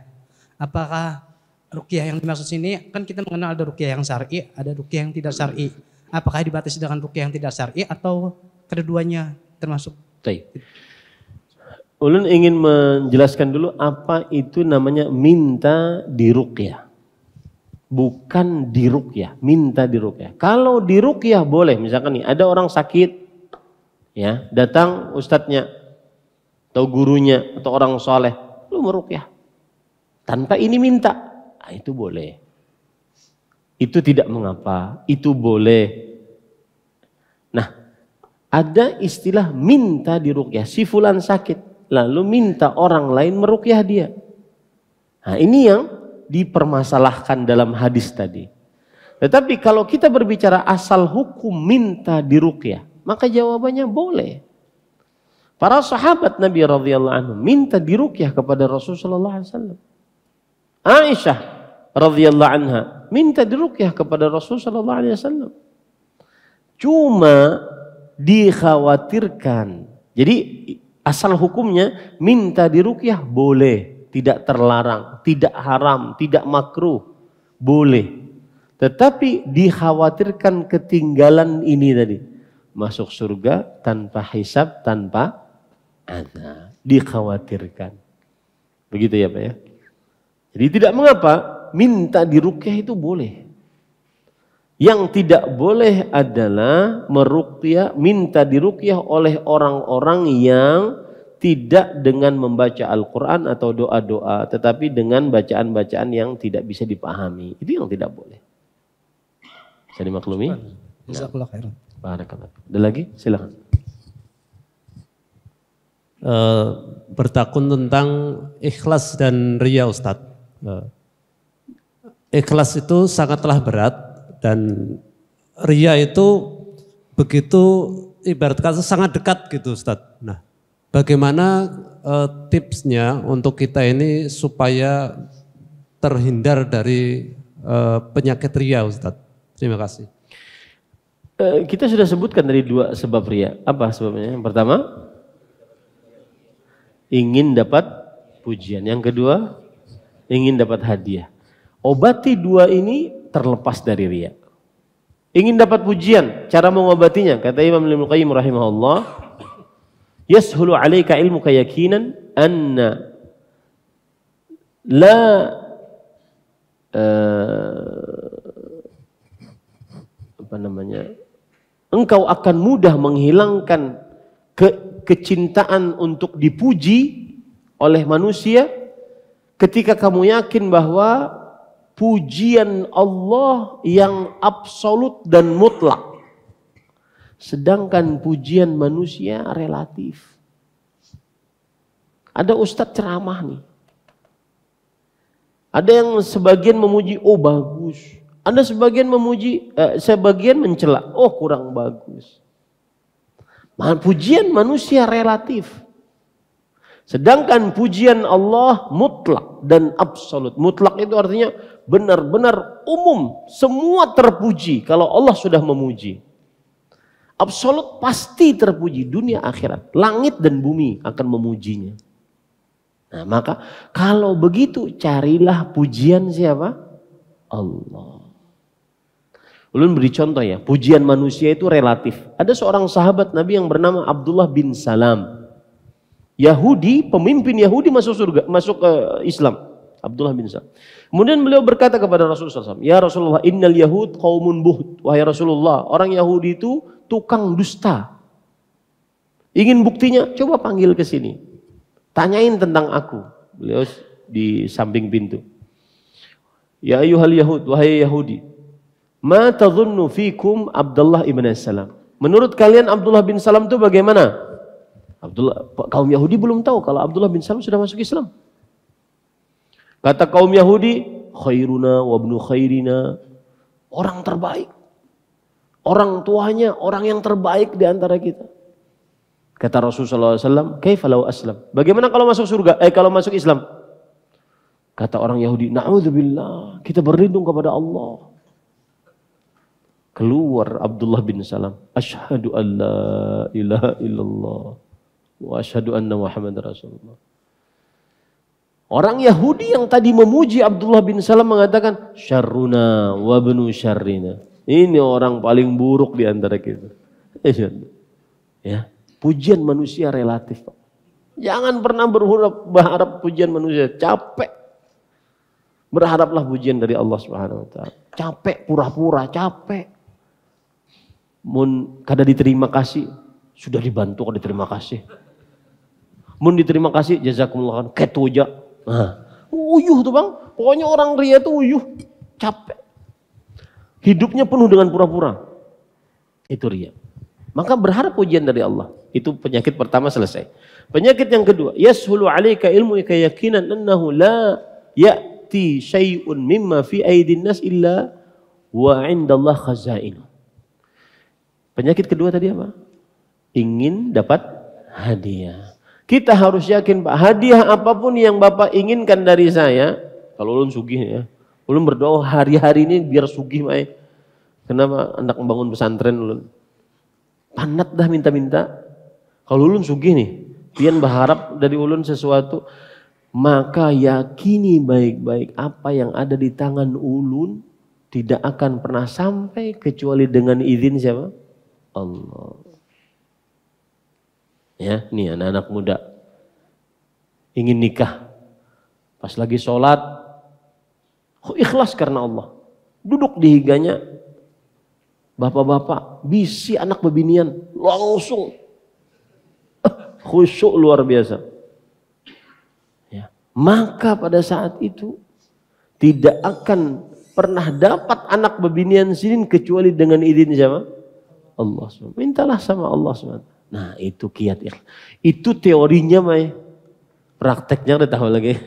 [SPEAKER 6] Apakah ruqyah yang dimaksud sini, kan kita mengenal ada ruqyah yang syar'i, ada ruqyah yang tidak syar'i. Apakah dibatasi dengan ruqyah yang tidak syar'i atau keduanya termasuk?
[SPEAKER 1] Baik. Ulun ingin menjelaskan dulu apa itu namanya minta diruqyah. Bukan diruqyah, minta diruqyah. Kalau diruqyah boleh, misalkan nih ada orang sakit, ya datang ustadznya atau gurunya atau orang soleh, lu meruqyah. Tanpa ini minta, nah, itu boleh. Itu tidak mengapa, itu boleh. Nah, ada istilah minta diruqyah. Si fulan sakit, lalu minta orang lain meruqyah dia. Nah, ini yang dipermasalahkan dalam hadis tadi. Tetapi kalau kita berbicara asal hukum minta diruqyah, maka jawabannya boleh. Para sahabat Nabi radhiyallahu anhu minta diruqyah kepada Rasulullah SAW. Aisyah radhiyallahu anha minta diruqyah kepada Rasulullah SAW. Cuma dikhawatirkan. Jadi asal hukumnya minta diruqyah boleh, tidak terlarang, tidak haram, tidak makruh, boleh. Tetapi dikhawatirkan ketinggalan ini tadi. Masuk surga tanpa hisab, tanpa azab. Dikhawatirkan. Begitu ya Pak ya. Jadi tidak mengapa minta diruqyah itu boleh. Yang tidak boleh adalah meruqyah, minta diruqyah oleh orang-orang yang tidak dengan membaca Al-Quran atau doa-doa, tetapi dengan bacaan-bacaan yang tidak bisa dipahami. Itu yang tidak boleh. Bisa dimaklumi?
[SPEAKER 6] Jazakallah khairan.
[SPEAKER 1] Barakallah. Ada lagi? Silakan.
[SPEAKER 7] Bertakun tentang ikhlas dan riya Ustadz. Ikhlas itu sangatlah berat dan riya itu begitu ibarat kata sangat dekat gitu Ustadz. Nah, bagaimana tipsnya untuk kita ini supaya terhindar dari penyakit riya Ustadz? Terima kasih.
[SPEAKER 1] Kita sudah sebutkan dari 2 sebab riya. Apa sebabnya? Yang pertama, ingin dapat pujian. Yang kedua, ingin dapat hadiah. Obati 2 ini terlepas dari riya. ingin dapat pujian, cara mengobatinya, kata Imam Ibnu Qayyim rahimahullah, yashulu 'alaika ilmuka yakinan anna la engkau akan mudah menghilangkan kecintaan untuk dipuji oleh manusia ketika kamu yakin bahwa pujian Allah yang absolut dan mutlak, sedangkan pujian manusia relatif. Ada ustadz ceramah nih, ada yang sebagian memuji, oh bagus. Ada sebagian memuji, sebagian mencela, oh kurang bagus. Pujian manusia relatif. Sedangkan pujian Allah mutlak dan absolut. Mutlak itu artinya benar-benar umum. Semua terpuji kalau Allah sudah memuji. Absolut pasti terpuji dunia akhirat. Langit dan bumi akan memujinya. Nah maka kalau begitu carilah pujian siapa? Allah. Ulun beri contoh ya, pujian manusia itu relatif. Ada seorang sahabat Nabi yang bernama Abdullah bin Salam. Yahudi, pemimpin Yahudi masuk surga, masuk ke Islam. Abdullah bin Salam. Kemudian beliau berkata kepada Rasulullah SAW, ya Rasulullah, innal Yahud qaumun buht. Wahai Rasulullah, orang Yahudi itu tukang dusta. Ingin buktinya? Coba panggil ke sini. Tanyain tentang aku. Beliau di samping pintu. Ya ayyuhal Yahud, wahai Yahudi. Ma tadhunnu fikum Abdullah ibn Salam. Menurut kalian Abdullah bin Salam itu bagaimana? Kaum Yahudi belum tahu kalau Abdullah bin Salam sudah masuk Islam. Kata kaum Yahudi, khairuna wa ibnu khairina. Orang terbaik. Orang tuanya orang yang terbaik di antara kita. Kata Rasulullah SAW, kaifa law aslam? Bagaimana kalau masuk surga? Kalau masuk Islam? Kata orang Yahudi, na'udzubillah, kita berlindung kepada Allah. Keluar Abdullah bin Salam, asyhadu an la ilaha illallah wa asyhadu anna Muhammad Rasulullah. Orang Yahudi yang tadi memuji Abdullah bin Salam mengatakan, syarruna wa ibnu syarrina. Ini orang paling buruk di antara kita. Ya, pujian manusia relatif. Jangan pernah berharap pujian manusia, capek. Berharaplah pujian dari Allah Subhanahu wa taala. Capek pura-pura, capek. Mun kada diterima kasih, sudah dibantu kada diterima kasih. Mun diterima kasih, jazakumullah khair, ketuja. Nah, uyuh tuh bang, pokoknya orang ria tuh uyuh, capek. Hidupnya penuh dengan pura-pura. Itu ria. Maka berharap pujian dari Allah. Itu penyakit pertama selesai. Penyakit yang kedua, yashulu 'alaika ilmu yakinan annahu la ya'ti syai'un mimma fi aidin nas illa wa 'indallah khazainu. Penyakit kedua tadi apa? Ingin dapat hadiah. Kita harus yakin Pak, hadiah apapun yang Bapak inginkan dari saya, kalau ulun sugih ya, ulun berdoa hari-hari ini biar sugih Pak. Kenapa hendak membangun pesantren ulun? Panat dah minta-minta. Kalau ulun sugih nih, pian berharap dari ulun sesuatu, maka yakini baik-baik apa yang ada di tangan ulun tidak akan pernah sampai kecuali dengan izin siapa? Allah. Ya, nih anak-anak muda ingin nikah, pas lagi sholat, ikhlas karena Allah, duduk di higanya, bapak-bapak, bisi anak bebinian, langsung khusyuk luar biasa. Ya, maka pada saat itu tidak akan pernah dapat anak bebinian sini kecuali dengan izin siapa? Allah SWT. Mintalah sama Allah SWT. Nah itu kiat ikhlas. Itu teorinya Mai. Prakteknya udah tahu lagi.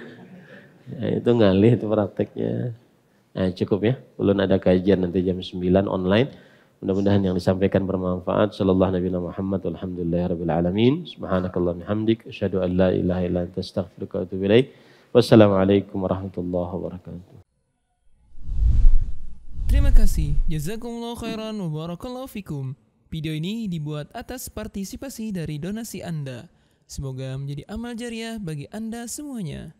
[SPEAKER 1] Nah, itu ngalih itu prakteknya. Nah cukup ya. Belum ada kajian nanti jam 9 online. Mudah-mudahan yang disampaikan bermanfaat. Sallallahu Nabi Muhammad. Alhamdulillahirabbil alamin. Subhanakallah bihamdik. Asyhadu an la ilaha illa anta astaghfiruka wa atubu ilaik. Wassalamualaikum warahmatullahi wabarakatuh.
[SPEAKER 8] Terima kasih. Jazakumullah khairan wa barakallahu fikum. Video ini dibuat atas partisipasi dari donasi Anda. Semoga menjadi amal jariah bagi Anda semuanya.